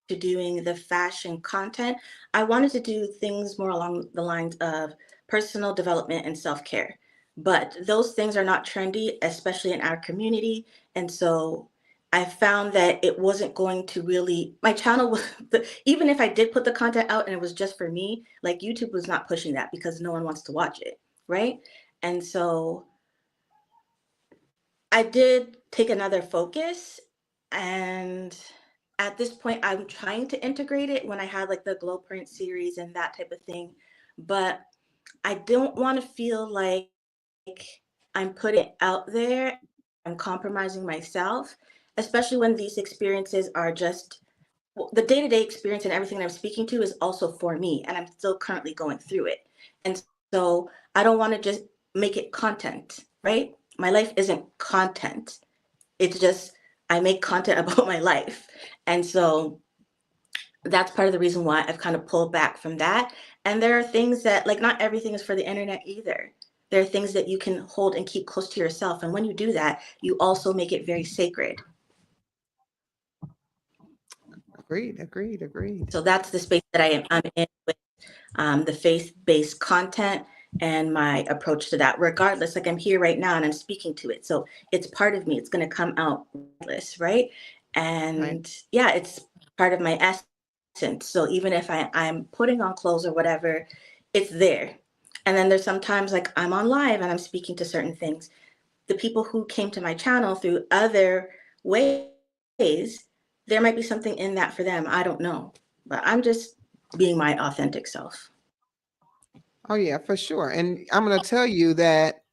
to doing the fashion content, I wanted to do things more along the lines of personal development and self-care. But those things are not trendy, especially in our community. And so I found that it wasn't going to really, my channel was, even if I did put the content out and it was just for me, like YouTube was not pushing that because no one wants to watch it. Right. And so I did take another focus, and at this point I'm trying to integrate it when I had like the glow print series and that type of thing. But I don't want to feel like I'm putting it out there and I'm compromising myself, especially when these experiences are just well, the day-to-day experience and everything that I'm speaking to is also for me, and I'm still currently going through it. And so I don't want to just make it content, right? My life isn't content. It's just I make content about my life. And so that's part of the reason why I've kind of pulled back from that. And there are things that, like, not everything is for the internet either. There are things that you can hold and keep close to yourself. And when you do that, you also make it very sacred. Agreed, agreed, agreed. So that's the space that I'm in with the faith-based content and my approach to that. Regardless, like I'm here right now and I'm speaking to it, so it's part of me. It's going to come out regardless, right? Right. And yeah, it's part of my essence. So even if I'm putting on clothes or whatever, it's there. And then there's sometimes like I'm on live and I'm speaking to certain things. The people who came to my channel through other ways, there might be something in that for them. I don't know. But I'm just being my authentic self. Oh yeah, for sure. And I'm going to tell you that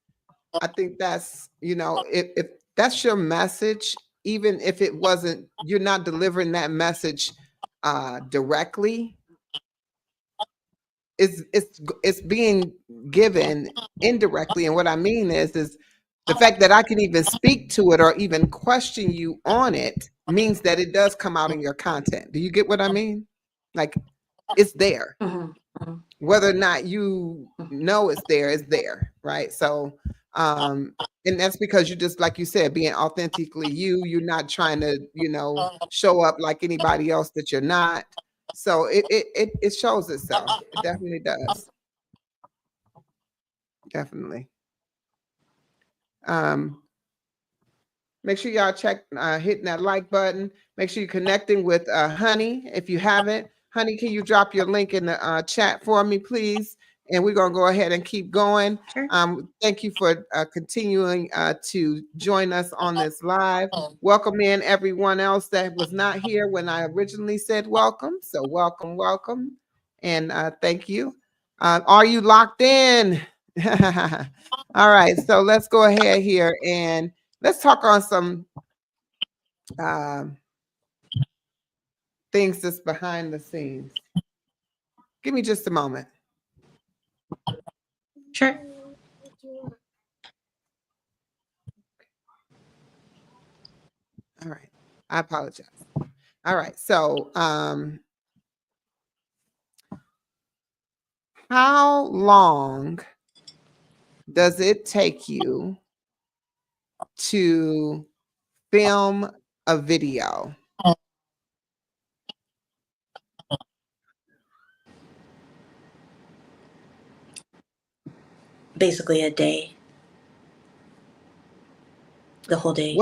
I think that's, if that's your message, even if it wasn't, you're not delivering that message directly, it's being given indirectly. And what I mean is The fact that I can even speak to it or even question you on it means that it does come out in your content. Do you get what I mean? Like, it's there. Whether or not you know it's there, right? So, and that's because you just, like you said, being authentically you. You're not trying to, show up like anybody else that you're not. So it shows itself. It definitely does. Definitely. Make sure y'all check hitting that like button. Make sure you're connecting with Honey if you haven't. Honey, can you drop your link in the chat for me, please? And we're going to go ahead and keep going. Sure. Thank you for continuing to join us on this live. Welcome in everyone else that was not here when I originally said welcome. So welcome, welcome. And thank you. Are you locked in? All right. So let's go ahead here and let's talk on some things that's behind the scenes. Give me just a moment. Sure. All right. I apologize. All right. So, how long does it take you to film a video? Basically a day. The whole day.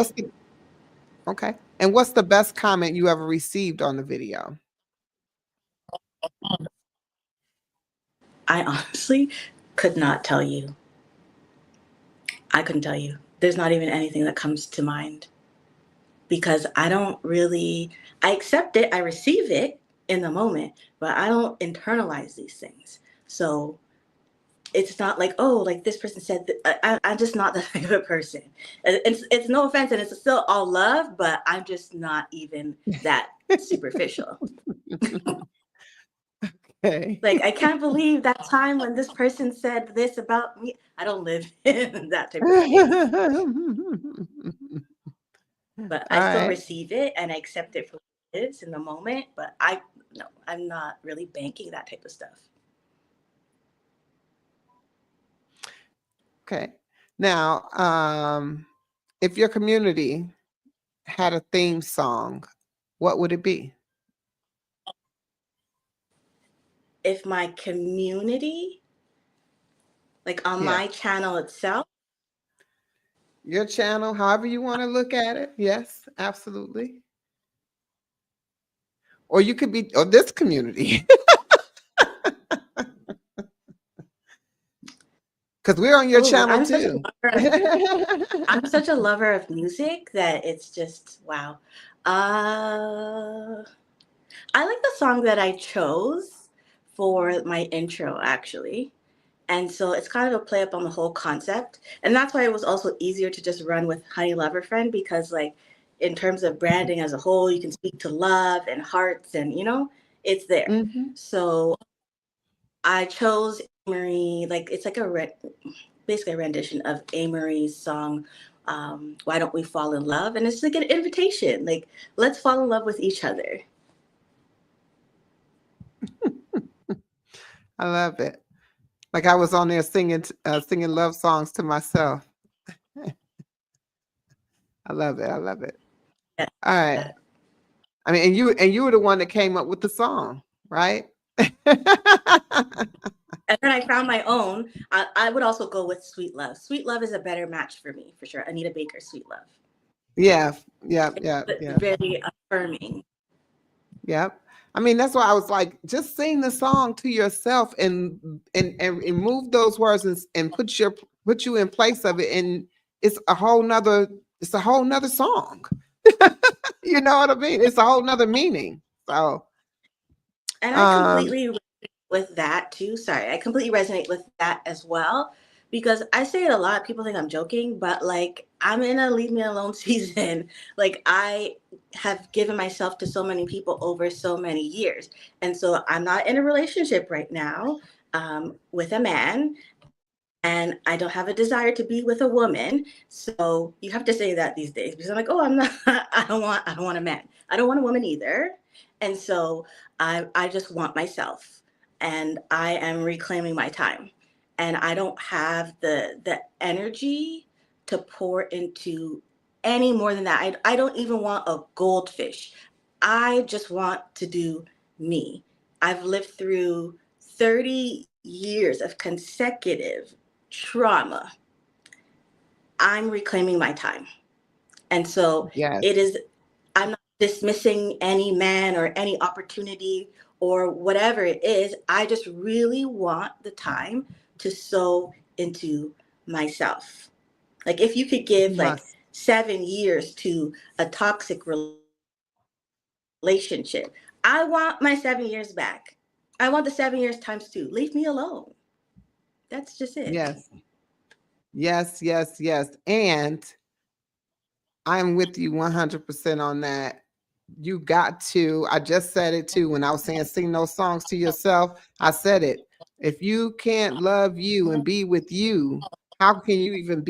Okay. And what's the best comment you ever received on the video? I honestly could not tell you. I couldn't tell you. There's not even anything that comes to mind because I accept it, I receive it in the moment, but I don't internalize these things. So it's not like, oh, like this person said that. I'm just not that type of person. It's no offense, and it's still all love, but I'm just not even that superficial. Okay. Like, I can't believe that time when this person said this about me. I don't live in that type of space. But I still receive it and I accept it for what it is in the moment. But I'm not really banking that type of stuff. Okay. Now, if your community had a theme song, what would it be? If my community, like on my channel itself. Your channel, however you want to look at it. Yes, absolutely. Or you could be, or this community. Because we're on your channel too. I'm such a lover of music that it's just, wow. I like the song that I chose for my intro, actually. And so it's kind of a play up on the whole concept. And that's why it was also easier to just run with Honey Loverfriend, because like in terms of branding as a whole, you can speak to love and hearts and, it's there. Mm-hmm. So I chose Amory, like it's like basically a rendition of Amory's song, Why Don't We Fall in Love? And it's like an invitation, like, let's fall in love with each other. I love it. Like I was on there singing love songs to myself. I love it. I love it. Yeah. All right. I mean, and you were the one that came up with the song, right? And then I found my own. I would also go with Sweet Love. Sweet Love is a better match for me, for sure. Anita Baker, Sweet Love. Yeah. Very affirming. Yep. I mean, that's why I was like, just sing the song to yourself and remove those words and put you in place of it. And it's a whole nother song. You know what I mean? It's a whole nother meaning. So. And I completely resonate with that too. Sorry. I completely resonate with that as well. Because I say it a lot. People think I'm joking, but like I'm in a leave me alone season. Like I have given myself to so many people over so many years. And so I'm not in a relationship right now with a man. and I don't have a desire to be with a woman. So you have to say that these days because I'm like, oh, I'm not. I don't want a man. I don't want a woman either. And so I just want myself, and I am reclaiming my time, and I don't have the energy to pour into any more than that. I don't even want a goldfish. I just want to do me. I've lived through 30 years of consecutive trauma. I'm reclaiming my time. And so Yes. it is, I'm not dismissing any man or any opportunity or whatever it is. I just really want the time to sow into myself. Like if you could You give like must. 7 years to a toxic relationship, I want my 7 years back. I want the 7 years times two. Leave me alone. That's just it. Yes. Yes, yes, yes. And I'm with you 100% on that. You got to, I just said it too when I was saying sing those songs to yourself. I said it. If you can't love you and be with you, how can you even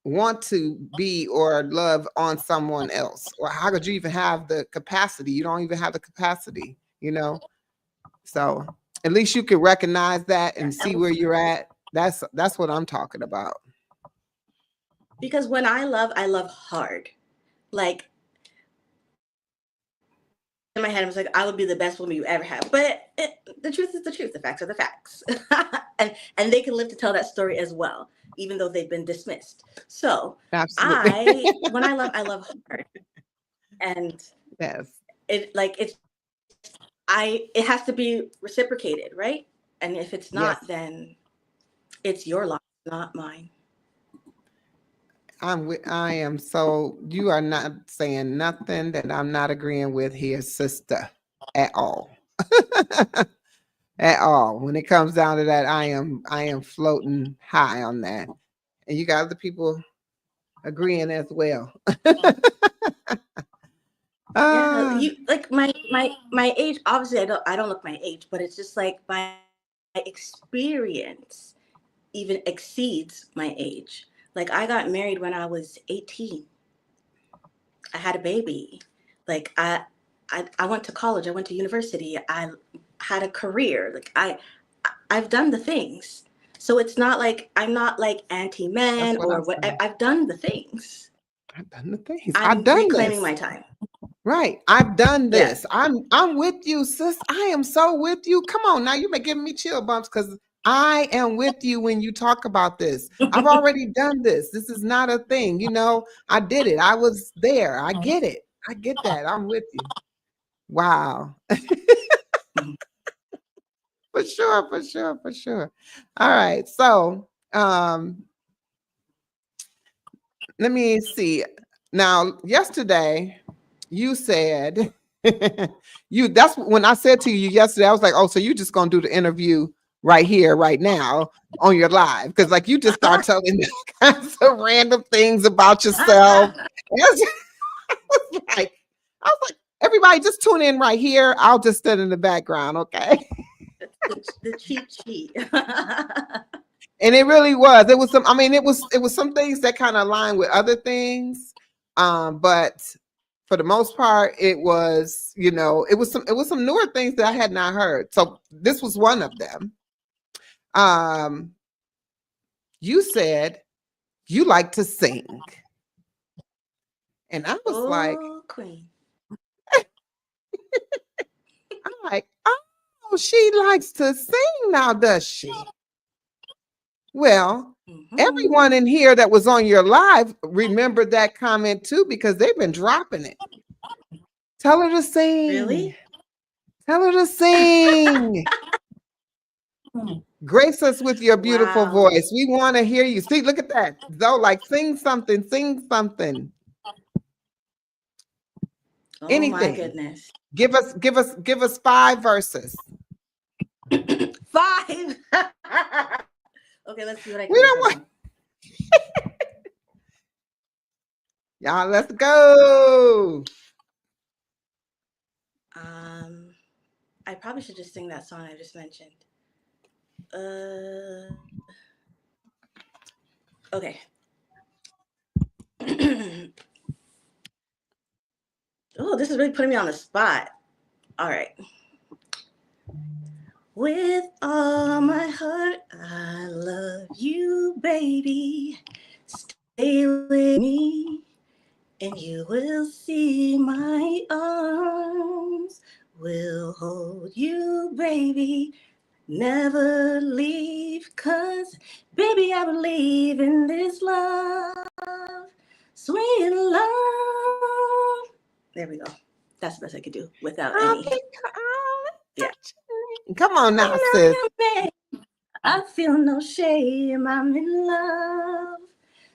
want to be or love on someone else? Or how could you even have the capacity? You don't even have the capacity, you know? So at least you can recognize that Yeah. and see where you're at. That's what I'm talking about. Because when I love hard. Like in my head, I was like, I would be the best woman you ever have. But the truth is the truth. The facts are the facts. And they can live to tell that story as well, even though they've been dismissed. So Absolutely. when I love hard. And Yes. it has to be reciprocated, right? And if it's not, Yes. then it's your loss, not mine. I am so you are not saying nothing that I'm not agreeing with here, sister, at all. At all. When it comes down to that, I am floating high on that. And you got other people agreeing as well. Yeah, Ah, you like my age. Obviously, I don't look my age, but it's just like my experience even exceeds my age. Like I got married when I was 18. I had a baby. Like I went to college. I went to university. I had a career. I've done the things. So it's not like I'm not like anti that's men what or I'm what. saying. I've done the things. I've done the things. I've I'm done reclaiming this. my time. Right. I've done Yeah. this. I'm with you, sis. I am so with you. Come on now. You may give me chill bumps because I am with you when you talk about this. I've already done this. This is not a thing. I did it. I was there. I get it. I get that. I'm with you. Wow. For sure, for sure, for sure. All right. So let me see. Now, yesterday you said that's when I said to you yesterday, I was like, oh, so you just gonna do the interview right here, right now on your live. Because like you just start telling me all kinds of random things about yourself. And I was like, everybody just tune in right here. I'll just sit in the background, okay? The cheap sheet. And it really was. It was some. I mean, it was some things that kind of aligned with other things, but for the most part, it was some newer things that I had not heard. So this was one of them. Um, you said you like to sing, and I was like, Oh, queen. oh, she likes to sing now, does she? Well, everyone Hmm. in here that was on your live remembered that comment too because they've been dropping it. Tell her to sing. Really? Tell her to sing. Grace us with your beautiful Wow. voice. We want to hear you. See, look at that. Zoe, like sing something, sing something. Oh my Anything. goodness. Give us 5 verses. 5. Okay, let's see what I We can do. don't Hold want on. y'all. Let's go. Um, I probably should just sing that song I just mentioned. Uh, Okay. Oh, this is really putting me on the spot. All right. With all my heart, I love you, baby. Stay with me, and you will see my arms will hold you, baby. Never leave, 'cause baby, I believe in this love, sweet love. There we go. That's the best I could do without any. Yeah. Come on now, sis. I feel no shame. I'm in love,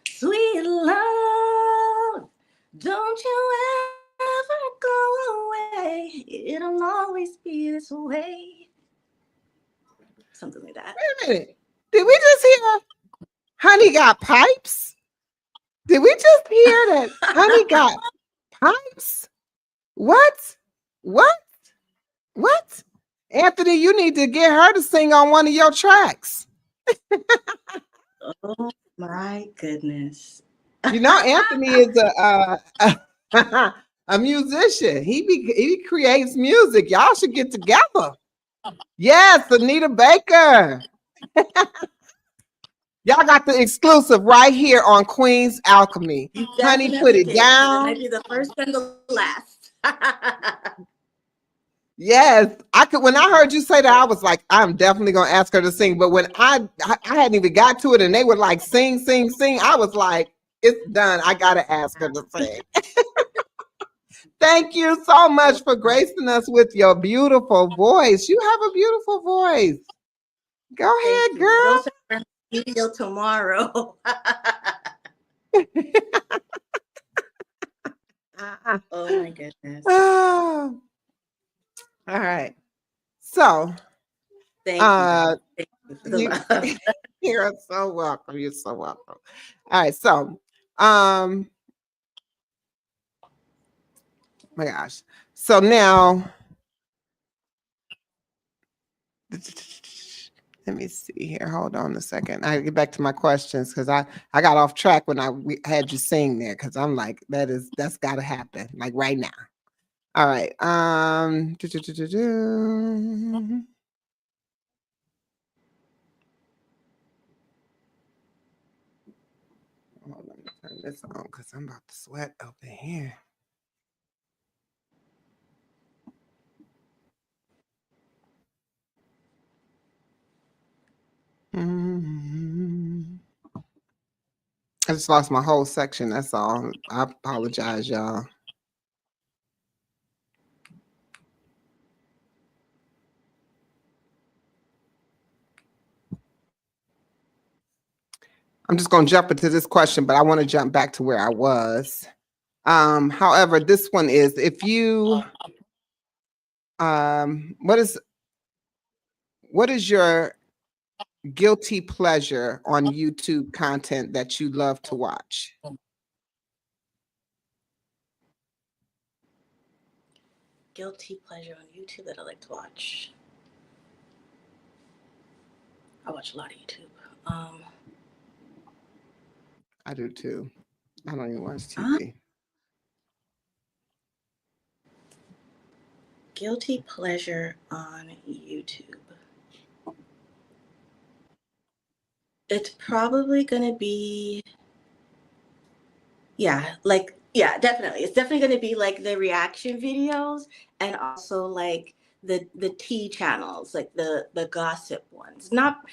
sweet love. Don't you ever go away. It'll always be this way. Something like that. Wait a minute. Did we just hear Honey got pipes? Did we just hear that Honey got pipes? What? What? What? Anthony, you need to get her to sing on one of your tracks. Oh my goodness. You know, Anthony is a musician. He creates music. Y'all should get together. Yes, Anita Baker. Y'all got the exclusive right here on Queen's Alchemy. Honey, put it down. Maybe the first and the last. Yes, I could. When I heard you say that, I was like, I'm definitely gonna ask her to sing. But when I hadn't even got to it, and they were like, sing, sing, sing, I was like, it's done. I gotta ask her to sing. Thank you so much for gracing us with your beautiful voice. You have a beautiful voice. Go ahead, girl. Video tomorrow. Oh my goodness. Oh. All right. So thank you for the love. You're so welcome. You're so welcome. All right. So my gosh. So now let me see here. Hold on a second. I get back to my questions because I got off track when we had you sing there because I'm like, that's got to happen like right now. All right. Hold on, let me turn this on because I'm about to sweat up in here. I just lost my whole section. That's all. I apologize, y'all. I'm just going to jump into this question, but I want to jump back to where I was. However, this one is if you, what is your guilty pleasure on YouTube content that you love to watch? Guilty pleasure on YouTube that I like to watch. I watch a lot of YouTube. I do too. I don't even watch TV. Guilty pleasure on YouTube. It's probably gonna be, definitely. It's definitely gonna be like the reaction videos and also like the tea channels, like the gossip ones. Not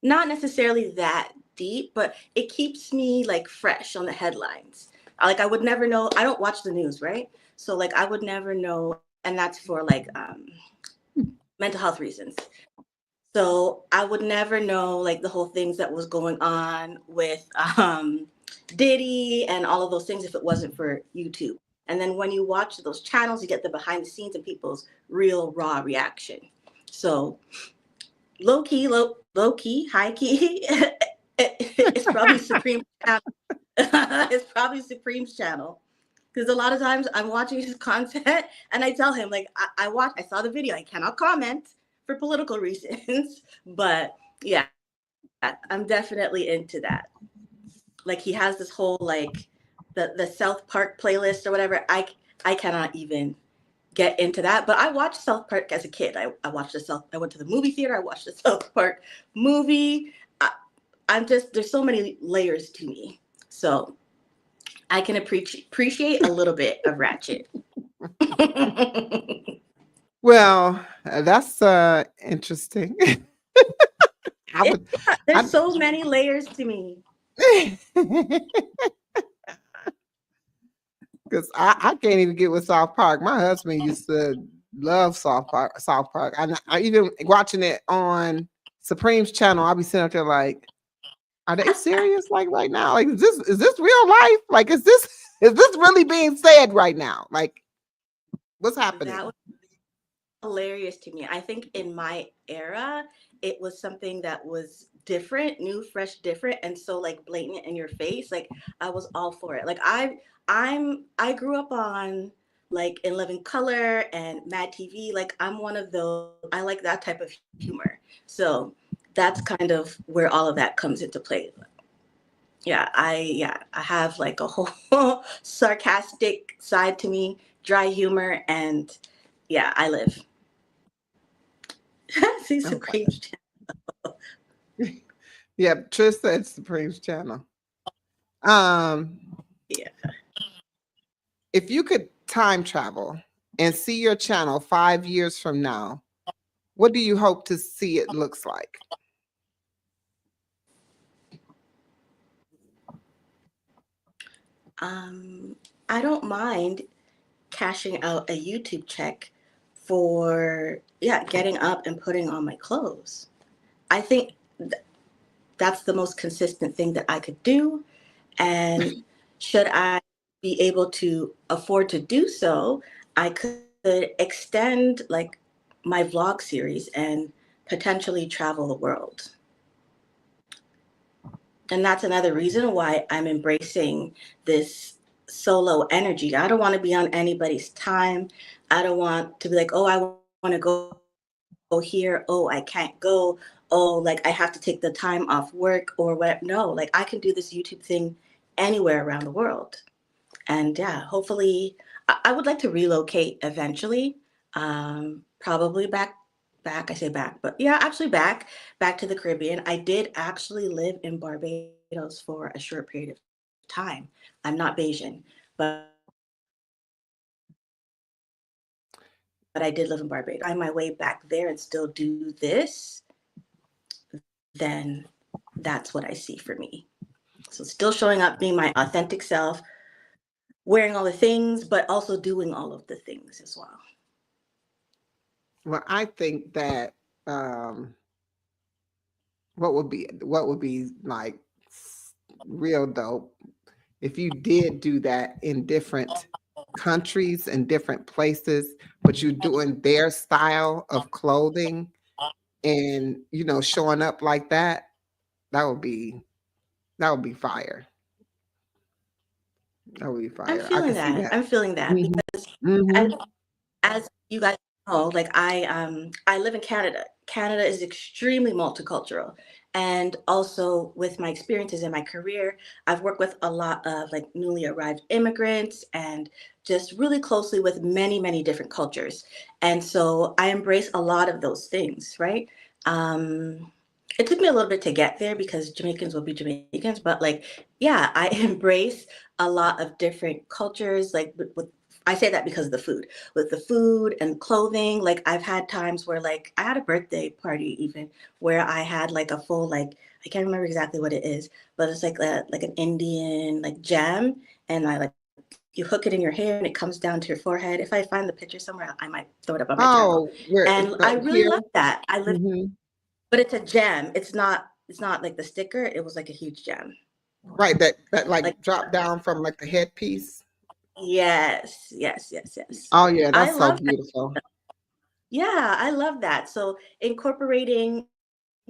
necessarily that deep, but it keeps me like fresh on the headlines. Like I would never know. I don't watch the news, right? So like I would never know, and that's for like mental health reasons. So I would never know like the whole things that was going on with Diddy and all of those things if it wasn't for YouTube. And then when you watch those channels, you get the behind the scenes and people's real raw reaction. So low key, high key, it's probably Supreme channel. It's probably Supreme's channel. Because a lot of times I'm watching his content and I tell him like I saw the video. I cannot comment for political reasons, but yeah, I'm definitely into that. Like he has this whole like the South Park playlist or whatever. I cannot even get into that. But I watched South Park as a kid. I watched the South. I went to the movie theater. I watched the South Park movie. I'm just there's so many layers to me. So I can appreciate a little bit of Ratchet. Well, that's interesting. I would, There's I, so many layers to me. because I can't even get with South Park. My husband used to love South Park. South Park. I even watching it on Supreme's channel. I'll be sitting up there like, are they serious? Like right now? Like is this real life? Like is this really being said right now? Like what's That happening? was hilarious to me. I think in my era, it was something that was different, new, fresh, different, and so like blatant in your face. Like I was all for it. Like I grew up on like In Living Color and Mad TV. Like I'm one of those. I like that type of humor. So that's kind of where all of that comes into play. I have like a whole sarcastic side to me, dry humor, and yeah, I live. See Okay. Supreme's Yeah, Trish said Supreme's channel. Um, yeah. if you could time travel and see your channel 5 years from now, what do you hope to see it looks like? Um, I don't mind cashing out a YouTube check for getting up and putting on my clothes. I think that's the most consistent thing that I could do. And should I be able to afford to do so, I could extend like my vlog series and potentially travel the world. And that's another reason why I'm embracing this solo energy. I don't want to be on anybody's time. I don't want to be like, oh, I want to go here. Oh, I can't go. Oh, like I have to take the time off work or what. No, like I can do this YouTube thing anywhere around the world. And yeah, hopefully, I would like to relocate eventually. Probably back. I say back, but yeah, actually back to the Caribbean. I did actually live in Barbados for a short period of time. I'm not Bayesian, but I did live in Barbados. And if I can find my way back there and still do this, then that's what I see for me. So still showing up, being my authentic self, wearing all the things, but also doing all of the things as well. Well, I think that um, what would be like real dope if you did do that in different countries and different places, but you're doing their style of clothing and showing up like that. That would be that would be fire. That would be I'm fire. I feeling can see that. that. I'm feeling that Mhm. because Mhm. as, as you guys know, like I live in Canada. Canada is extremely multicultural. And also with my experiences in my career, I've worked with a lot of like newly arrived immigrants and just really closely with many, many different cultures. And so I embrace a lot of those things, right? Um, it took me a little bit to get there because Jamaicans will be Jamaicans, but like, yeah, I embrace a lot of different cultures, like with I say that because of the food. With the food and clothing, like I've had times where like I had a birthday party even where I had like a full like I can't remember exactly what it is, but it's like an Indian like jam, and I like you hook it in your hair and it comes down to your forehead. If I find the picture somewhere, I might throw it up on my channel. Oh, where And I really here? love that. I live, Mhm. but it's a gem. It's not like the sticker. It was like a huge gem. Right, that Like like drop down from like the headpiece. yes, yes, yes, yes. Oh yeah, I that's so love that. beautiful. Yeah, I love that. So incorporating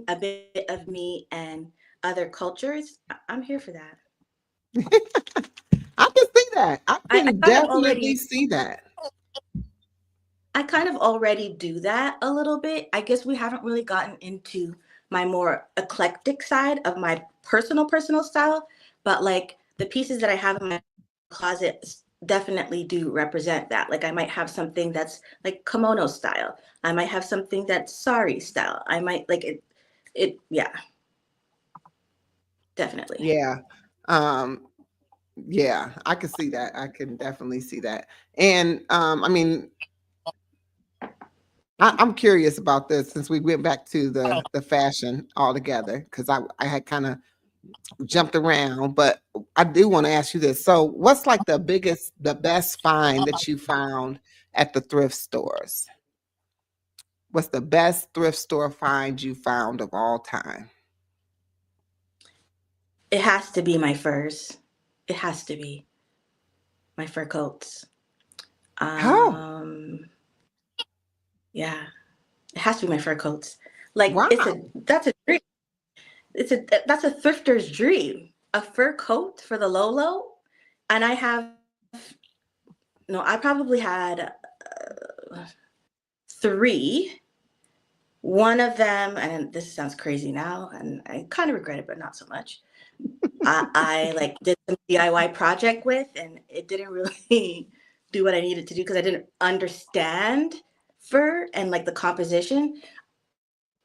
a bit of me and other cultures, I'm here for that. I can see that. I I can kind of already definitely see that. I kind of already do that a little bit. I guess we haven't really gotten into my more eclectic side of my personal style. But like the pieces that I have in my closet definitely do represent that. Like I might have something that's like kimono style. I might have something that's sari style. I might like yeah, definitely. Yeah. Um, yeah, I can see that. I can definitely see that. And I mean, I'm curious about this since we went back to the fashion altogether because I had kind of jumped around, but I do want to ask you this. So, what's like the best find that you found at the thrift stores? What's the best thrift store find you found of all time? It has to be my furs. It has to be my fur coats. Oh, Um, yeah, it has to be my fur coats. Like wow. it's a that's a dream. That's a thrifter's dream. A fur coat for the Lolo, and I have no. I probably had three. One of them, and this sounds crazy now, and I kind of regret it, but not so much. I like did some DIY project with, and it didn't really do what I needed to do because I didn't understand fur and like the composition.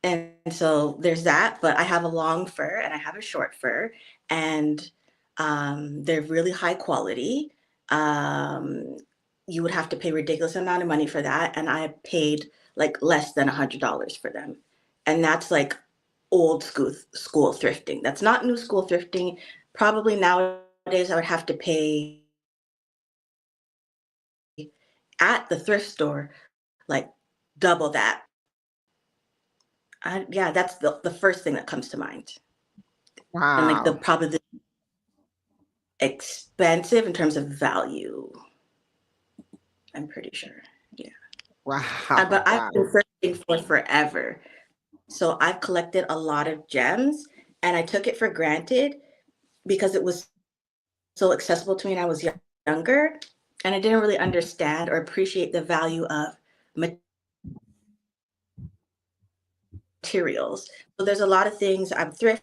And so there's that, but I have a long fur and I have a short fur, and they're really high quality. Um, you would have to pay ridiculous amount of money for that, and I paid like less than $100 for them, and that's like old school thrifting. That's not new school thrifting. Probably nowadays I would have to pay at the thrift store like double that. Yeah, that's the first thing that comes to mind. And like the Wow. probably the expensive in terms of value. I'm pretty sure. Yeah. Wow. But I've Wow. been searching for forever. So I've collected a lot of gems and I took it for granted because it was so accessible to me when I was younger. And I didn't really understand or appreciate the value of materials. So there's a lot of things I'm thrifted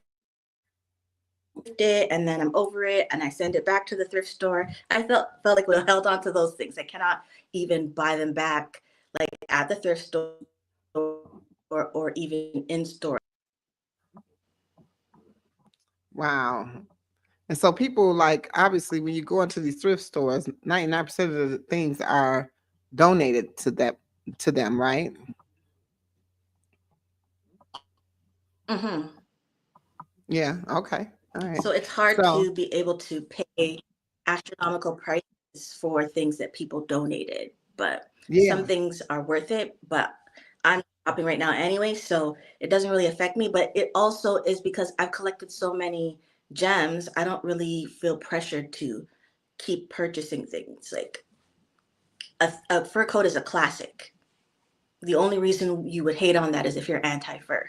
and then I'm over it and I send it back to the thrift store. I felt like it was held on to those things. I cannot even buy them back like at the thrift store, like at the thrift store or even in store. Wow. And so people like obviously when you go into these thrift stores, 99% of the things are donated to them, right? Hmm. Yeah. Okay. All right. So it's hard So to be able to pay astronomical prices for things that people donated, but some yeah. things are worth it. But I'm shopping right now anyway, so it doesn't really affect me. But it also is because I've collected so many gems, I don't really feel pressured to keep purchasing things. Like a fur coat is a classic. The only reason you would hate on that is if you're anti fur.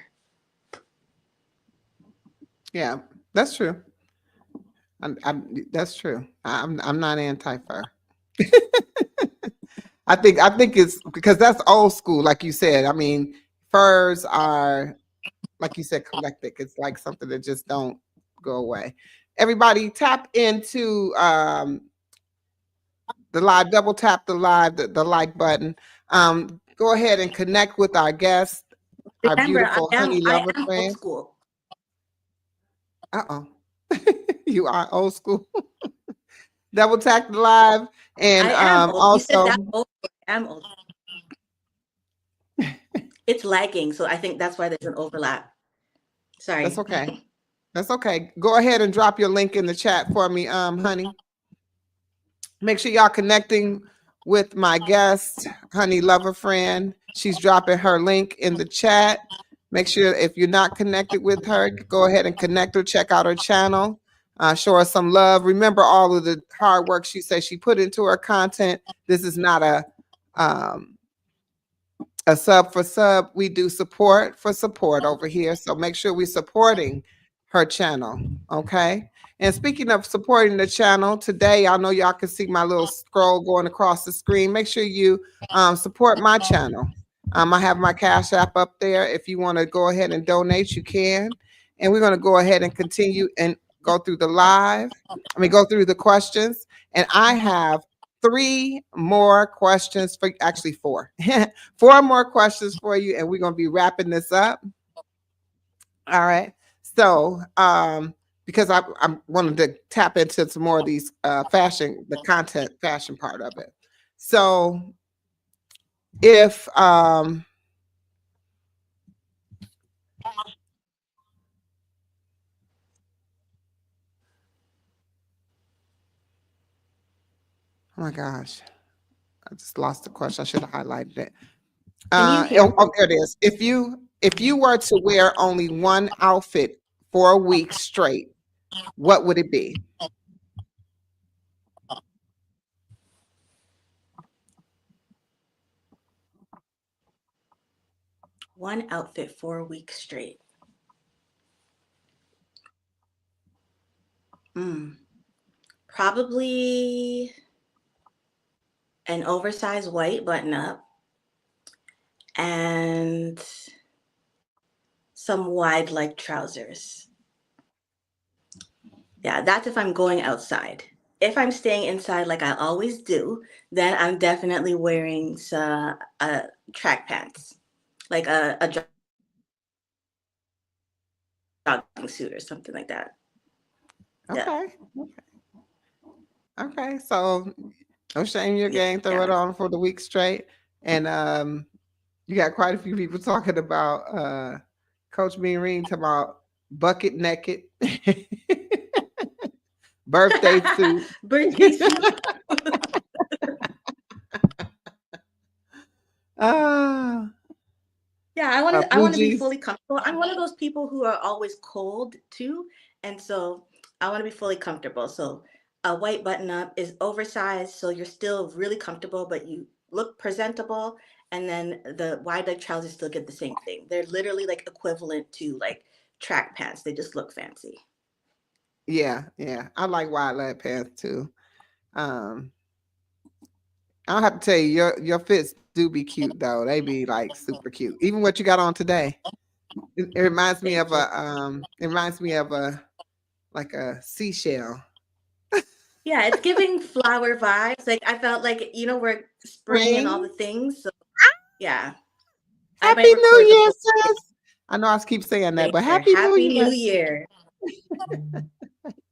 Yeah. That's true. That's true. I'm not anti fur. I think it's because that's old school, like you said. I mean, furs are like you said, collected. It's like something that just don't go away. Everybody tap into the live, double tap the live, the like button. Go ahead and connect with our guest, our Remember, beautiful honey I lover am old friend. school. Uh-oh. You are old school. Double tap the live and I am old. You said that also old. I am old. It's lagging, so I think that's why there's an overlap. that's Sorry. okay. That's okay. Go ahead and drop your link in the chat for me, honey. Make sure y'all connecting with my guest, Honey Loverfriend. She's dropping her link in the chat. Make sure if you're not connected with her, go ahead and connect her. Check out her channel. Show her some love. Remember all of the hard work she says she put into her content. This is not um, a sub for sub. We do support for support over here. So make sure we're supporting her channel. Okay. And speaking of supporting the channel, today I know y'all can see my little scroll going across the screen. Make sure you support my channel. I have my Cash App up there. If you want to go ahead and donate, you can. And we're going to go ahead and continue and go through the live. Go through the questions. And I have three more questions for actually four, four more questions for you. And we're going to be wrapping this up. All right. So, because I wanted to tap into some more of these fashion, the content fashion part of it. So, if oh my gosh, I just lost the question. I should have highlighted it. Can you hear me? There it is. If you were to wear only one outfit for a week straight, what would it be? One outfit for a week straight. Mm, Probably an oversized white button up and some wide leg trousers. Yeah, that's if I'm going outside. If I'm staying inside like I always do, then I'm definitely wearing some track pants, like a jogging suit or something like that. Yeah, Okay. Okay. So no shame in your yeah. game. Throw it on for the week straight. And you got quite a few people talking about Coach Mean talking about bucket naked birthday suit. Birthday suit. Ah, Yeah, I want blue to be jeans. fully comfortable. I'm one of those people who are always cold too, and so I want to be fully comfortable. So a white button up is oversized, so you're still really comfortable, but you look presentable. And then the wide leg trousers still get the same thing. They're literally like equivalent to like track pants. They just look fancy. Yeah, yeah. I like wide leg pants too. Um, I don't have to tell you, your fits do be cute though. They be like super cute. Even what you got on today. It reminds me of Thank you. like a seashell. Yeah, it's giving flower vibes. Like I felt like we're spring and all the Spring. things. So yeah, I might Happy New record the Year, post. sis. I know I keep saying that, Thank but you. Happy New Happy New Year. Year.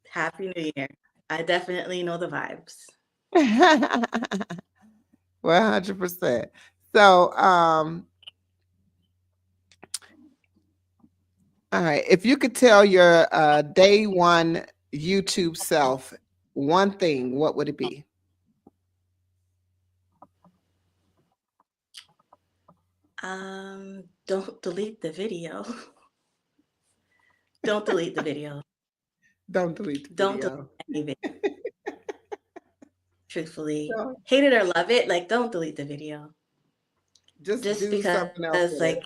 Happy New Year. I definitely know the vibes. 100%. So, all right. If you could tell your day one YouTube self one thing, what would it be? Don't delete the video. Don't delete the video. Don't delete the Don't delete video. any video. Truthfully, No, hate it or love it, like don't delete the video. just Just do something else because, with it. like,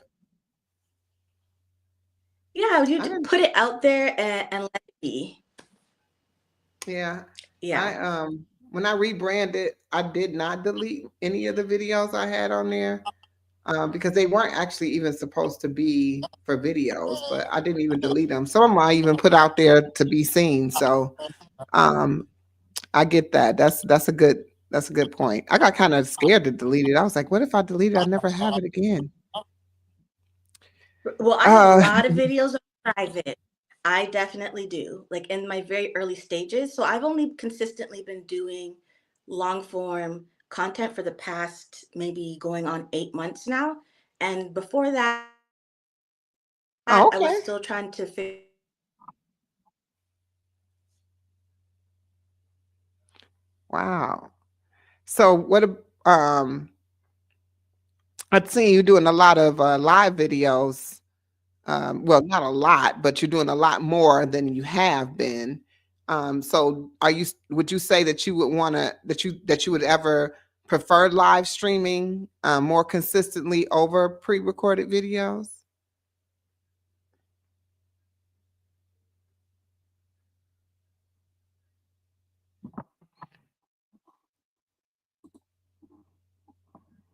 yeah, you I didn't. put it out there and let it be. Yeah, Yeah. I when I rebranded, I did not delete any of the videos I had on there because they weren't actually even supposed to be for videos, but I didn't even delete them. Some of them I even put out there to be seen. So um, I get that. That's a good point. I got kind of scared to delete it. I was like, what if I delete it? I never have it again. Well, I have a Uh, lot of videos on private. I definitely do, like in my very early stages. So I've only consistently been doing long form content for the past maybe going on 8 months now. And before that, I was still trying to figure out how oh, to okay. make content for Wow. So I've seen you doing a lot of live videos. Well, not a lot, but you're doing a lot more than you have been. So would you say that you would want to that you would ever prefer live streaming more consistently over pre-recorded videos?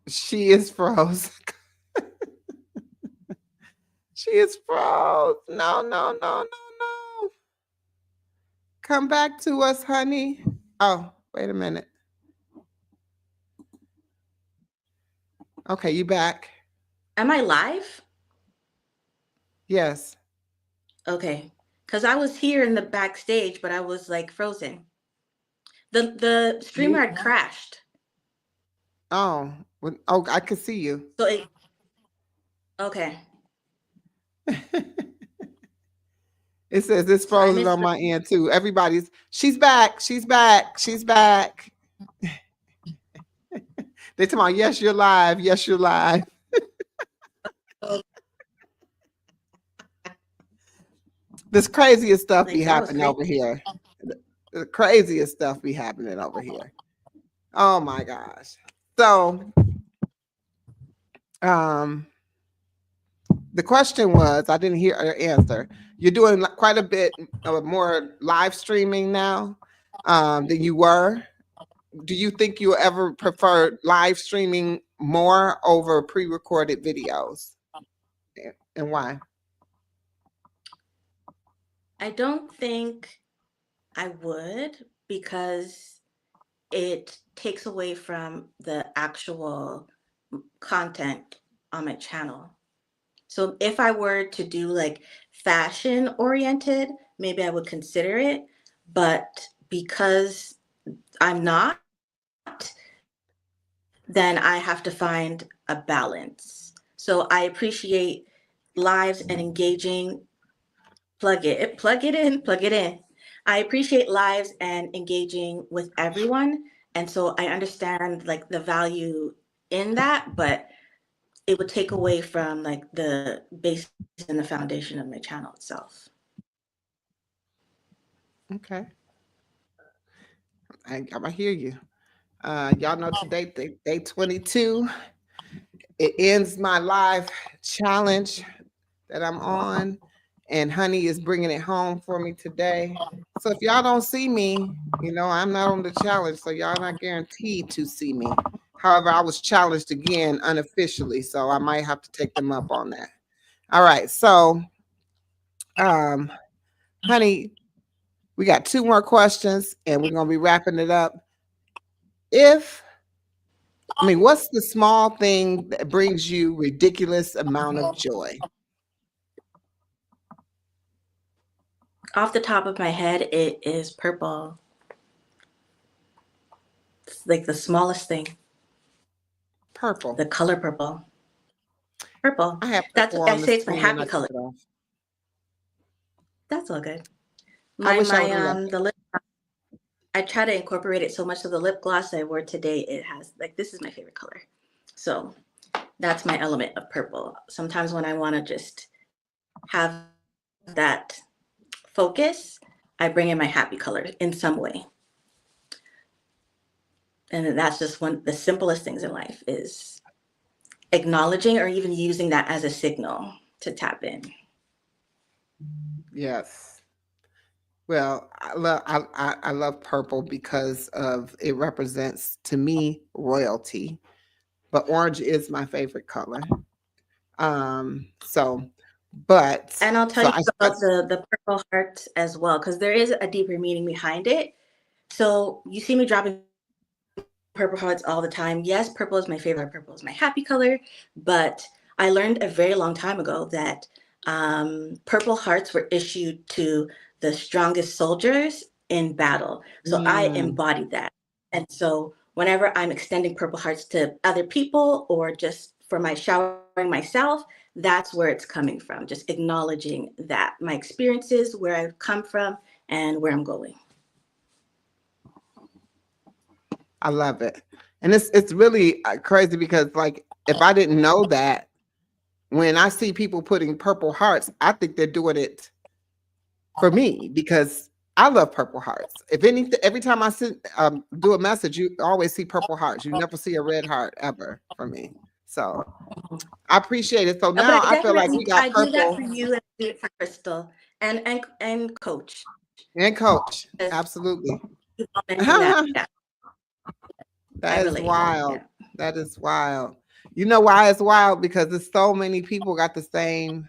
She is froze. is froze. No, no, no, no, no. Come back to us, honey. Oh, wait a minute. Okay, you back. Am I live? Yes. Okay. Because I was here in the backstage, but I was like frozen. The streamer You had crashed. oh, oh, I can see you. So it, okay. It says it's So I frozen missed on my end too. Everybody's she's back, she's back, she's back. They tell me, yes, you're live. Yes, you're live. This craziest stuff be like that was happening crazy. over here. The craziest stuff be happening over here. Oh my gosh. So um the question was, I didn't hear your answer. You're doing quite a bit of more live streaming now than you were. Do you think you ever prefer live streaming more over pre-recorded videos? And why? I don't think I would because it takes away from the actual content on my channel. So if I were to do like fashion oriented, maybe I would consider it. But because I'm not, then I have to find a balance. So I appreciate lives and engaging. Plug it in. I appreciate lives and engaging with everyone. And so I understand like the value in that, but it would take away from like the base and the foundation of my channel itself. Okay. I hear you. Y'all know today, day 22. It ends my live challenge that I'm on, and Honey is bringing it home for me today. So if y'all don't see me, I'm not on the challenge, so y'all not guaranteed to see me. However, I was challenged again unofficially, so I might have to take them up on that. All right, so Honey, we got 2 more questions, and we're gonna be wrapping it up. What's the small thing that brings you ridiculous amount of joy? Off the top of my head, it is purple. It's like the smallest thing. Purple. The color purple. Purple. I have That's purple I on the say it's my screen and happy I took color. it off. That's all good. I My wish I my would have left the lip, I try to incorporate it so much of the lip gloss I wore today. It has like this is my favorite color. So that's my element of purple. Sometimes when I want to just have that focus, I bring in my happy color in some way. And that's just one the simplest things in life is acknowledging or even using that as a signal to tap in. Yes. Well, I love purple because of it represents to me royalty, but orange is my favorite color. So, but And I'll tell so you I about the purple heart as well, because there is a deeper meaning behind it. So you see me dropping purple hearts all the time. Yes, purple is my favorite. Purple is my happy color. But I learned a very long time ago that purple hearts were issued to the strongest soldiers in battle. So I Mm, embodied that. And so whenever I'm extending purple hearts to other people or just for my showering myself, that's where it's coming from. Just acknowledging that my experiences, where I've come from, and where I'm going. I love it. And it's really crazy because like if I didn't know that, when I see people putting purple hearts, I think they're doing it for me because I love purple hearts. If anything, every time I do a message, you always see purple hearts. You never see a red heart ever for me. So I appreciate it. So But now I I feel like definitely we got I do that for purple you and I do it for Crystal and Coach. and Coach. Because Absolutely. you all mentioned that. That Yeah, I is relate. wild. Yeah. That is wild. You know why it's wild? Because there's so many people got the same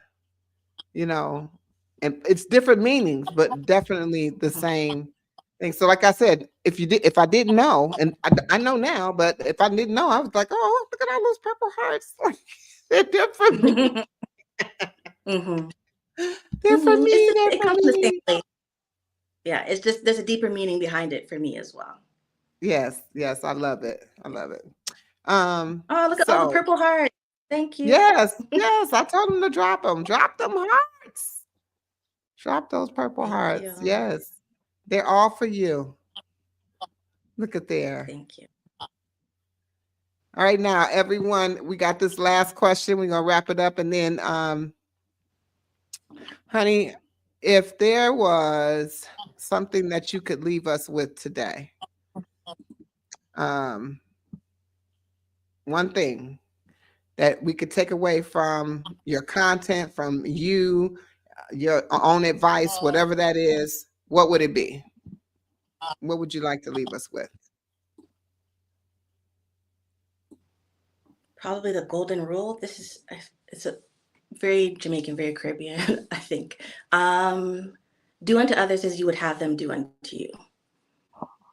you know, and it's different meanings, but definitely the same thing. So, like I said, if I didn't know, and I know now, but if I didn't know, I was like, oh, look at all those purple hearts. Like, they're different me. Mm-hmm. They're for Mm-hmm. me. They're It for comes from the same me. place. Yeah, it's just there's a deeper meaning behind it for me as well. Yes, yes, I love it. I love it. Oh, look at all the So purple hearts. Thank you. yes, yes, I told him to drop them. Drop them hearts. Drop those purple Thank hearts. you. Yes, they're all for you. Look at there. Thank you. All right, now everyone, we got this last question. We're gonna wrap it up, and then, honey, if there was something that you could leave us with today, um, one thing that we could take away from your content, from you, your own advice, whatever that is, what would it be? What would you like to leave us with? Probably the golden rule. It's a very Jamaican, very Caribbean, I think. Do unto others as you would have them do unto you.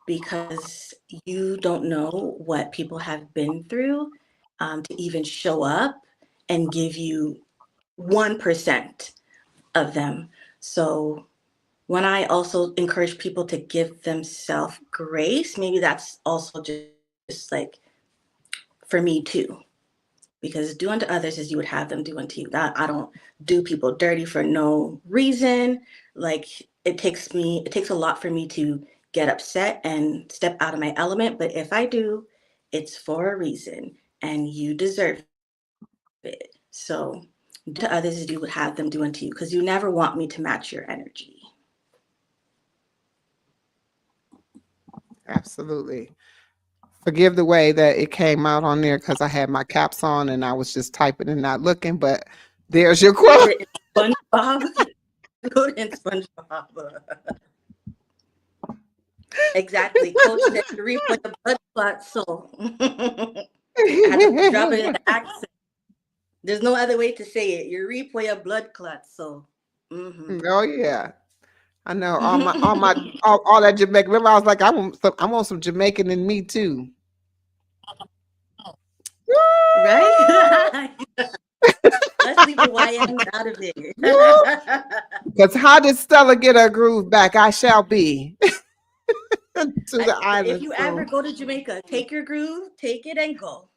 Because you don't know what people have been through to even show up and give you 1% of them. So when I also encourage people to give themselves grace, maybe that's also just like for me too. Because do unto others as you would have them do unto you. I don't do people dirty for no reason. Like it takes a lot for me to get upset and step out of my element. But if I do, it's for a reason and you deserve it. So do to others as you would have them do unto you, because you never want me to match your energy. Absolutely. Forgive the way that it came out on there because I had my caps on and I was just typing and not looking, but there's your quote. Written SpongeBob. Written SpongeBob. Exactly. Coach said to reap what the blood clot soul. I had to drop it in the accent. There's no other way to say it. You reap where your blood clots. So, Oh yeah. I know all that Jamaican. Remember, I was like, I want some Jamaican in me too. right? Let's leave the YMs out of it. Because how did Stella get her groove back? I shall be to the If island you ever soon. go to Jamaica, take your groove, take it and go.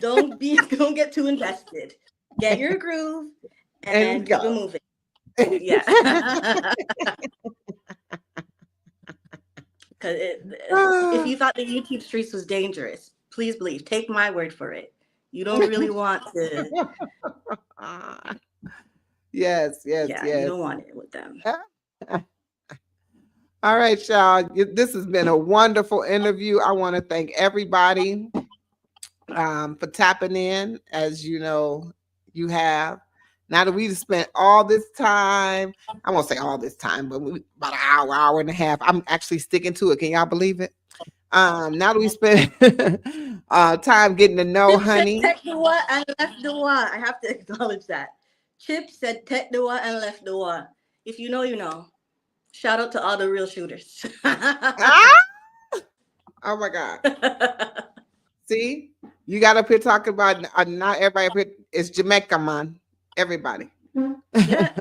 Don't get too invested. Get your groove And and keep it go. moving. Yeah. Because if you thought the YouTube streets was dangerous, please believe. Take my word for it. You don't really want to. Yes, yes, Yeah, you yes. don't want it with them. All right, y'all. This has been a wonderful interview. I want to thank everybody for tapping in, as you know you have. Now that we've spent all this time, I won't say all this time, but about an hour and a half. I'm actually sticking to it. Can y'all believe it? Now that we spent time getting to know Chip said Honey. take the one and left the one. I have to acknowledge that. Chip said take the one and left the one. If you know, you know. Shout out to all the real shooters. Ah! Oh my God. See, you got up here talking about not everybody up here. It's Jamaica, man. Everybody. Yeah.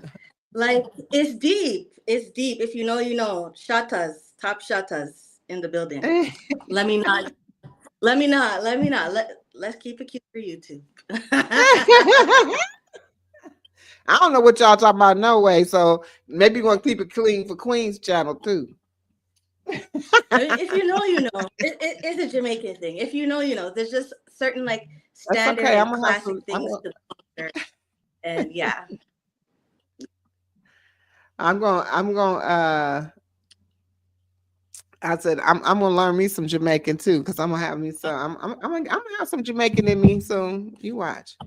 Like it's deep. It's deep. If you know, you know. Shutters, top shutters in the building. Let me not. Let me not. Let me not. Let's keep it cute for YouTube. I don't know what y'all talking about no way. So maybe you want to keep it clean for Queen's channel too. If you know, you know. It's a Jamaican thing. If you know, you know. There's just certain like That's standard okay. I'm and gonna have classic some. things to the culture. And yeah. I'm going. I'm going. I said I'm gonna learn me some Jamaican too, because I'm gonna have me some. I'm gonna have some Jamaican in me soon. You watch.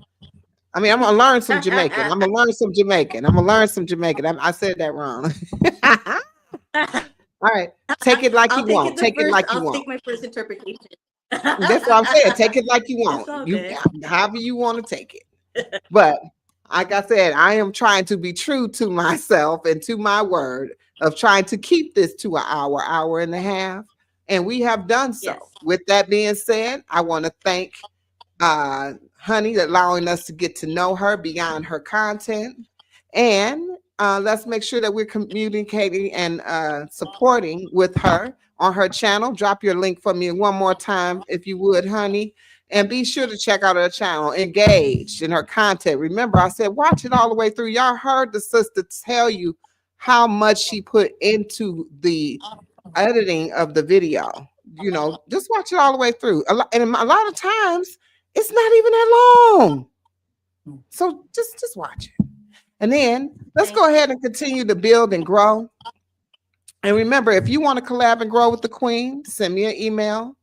I mean, I'm gonna learn some Jamaican. I'm gonna learn some Jamaican. I'm gonna learn some Jamaican. I said that wrong. All right, take it like you I'll take it want. the Take it first. like you I'll want. take my first interpretation. That's what I'm saying. Take it like you It's want. all You good. however you want to take it. But Like I said, I am trying to be true to myself and to my word of trying to keep this to an hour, hour and a half. And we have done so. Yes. With that being said, I want to thank Honey allowing us to get to know her beyond her content. And let's make sure that we're communicating and supporting with her on her channel. Drop your link for me one more time, if you would, Honey. And be sure to check out her channel, engaged in her content. Remember, I said, watch it all the way through. Y'all heard the sister tell you how much she put into the editing of the video. You know, just watch it all the way through. And a lot of times, it's not even that long. So just watch it. And then let's go ahead and continue to build and grow. And remember, if you want to collab and grow with the queen, send me an email.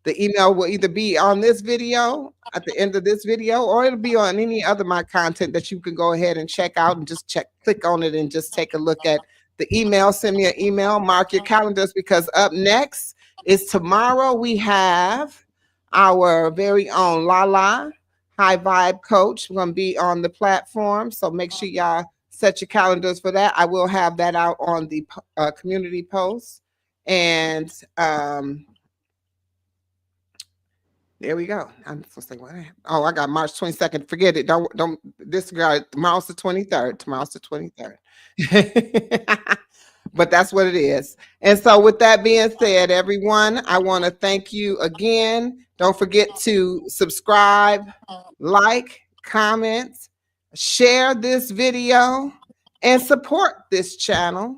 The email will either be on this video at the end of this video, or it'll be on any other my content that you can go ahead and check out and just click on it and just take a look at the email. Send me an email, mark your calendars, because up next is tomorrow. We have our very own Lala High Vibe Coach. We're going to be on the platform. So make sure y'all set your calendars for that. I will have that out on the community post. And there we go. I'm supposed to say what? Oh, I got March 22nd. Forget it. Don't disregard. Tomorrow's the 23rd. Tomorrow's the 23rd. But that's what it is. And so with that being said, everyone, I want to thank you again. Don't forget to subscribe, like, comment, share this video, and support this channel.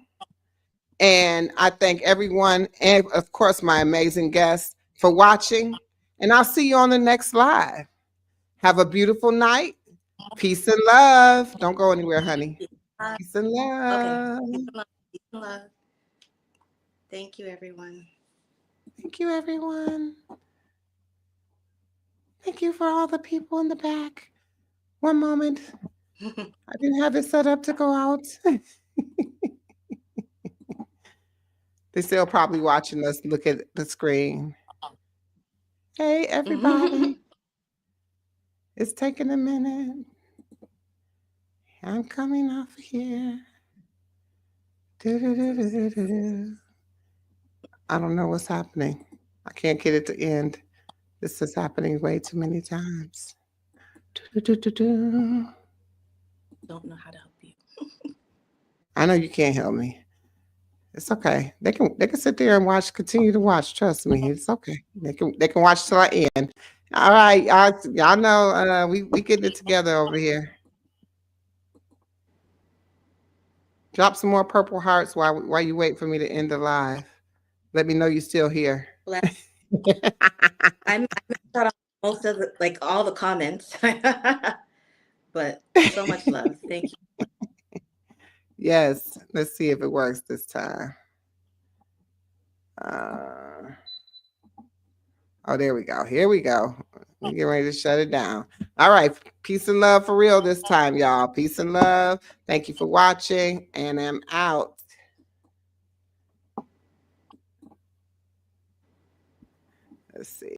And I thank everyone, and of course, my amazing guests, for watching. And I'll see you on the next live. Have a beautiful night. Peace and love. Don't go anywhere, honey. Peace and love. Okay. Peace and love. Thank you, everyone. Thank you, everyone. Thank you for all the people in the back. One moment. I didn't have it set up to go out. They're still probably watching us look at the screen. Hey, everybody. It's taking a minute. I'm coming off here. I don't know what's happening. I can't get it to end. This is happening way too many times. Don't know how to help you. I know you can't help me. It's okay. They can sit there and continue to watch. Trust me, it's okay. They can watch till I end. All right, y'all know we getting it together over here. Drop some more purple hearts while you wait for me to end the live. Let me know you're still here. I'm shut off most of all the comments, but so much love. Thank you. Yes, let's see if it works this time. Oh, there we go. Here we go. We're getting ready to shut it down. All right. Peace and love for real this time, y'all. Peace and love. Thank you for watching, and I'm out. Let's see.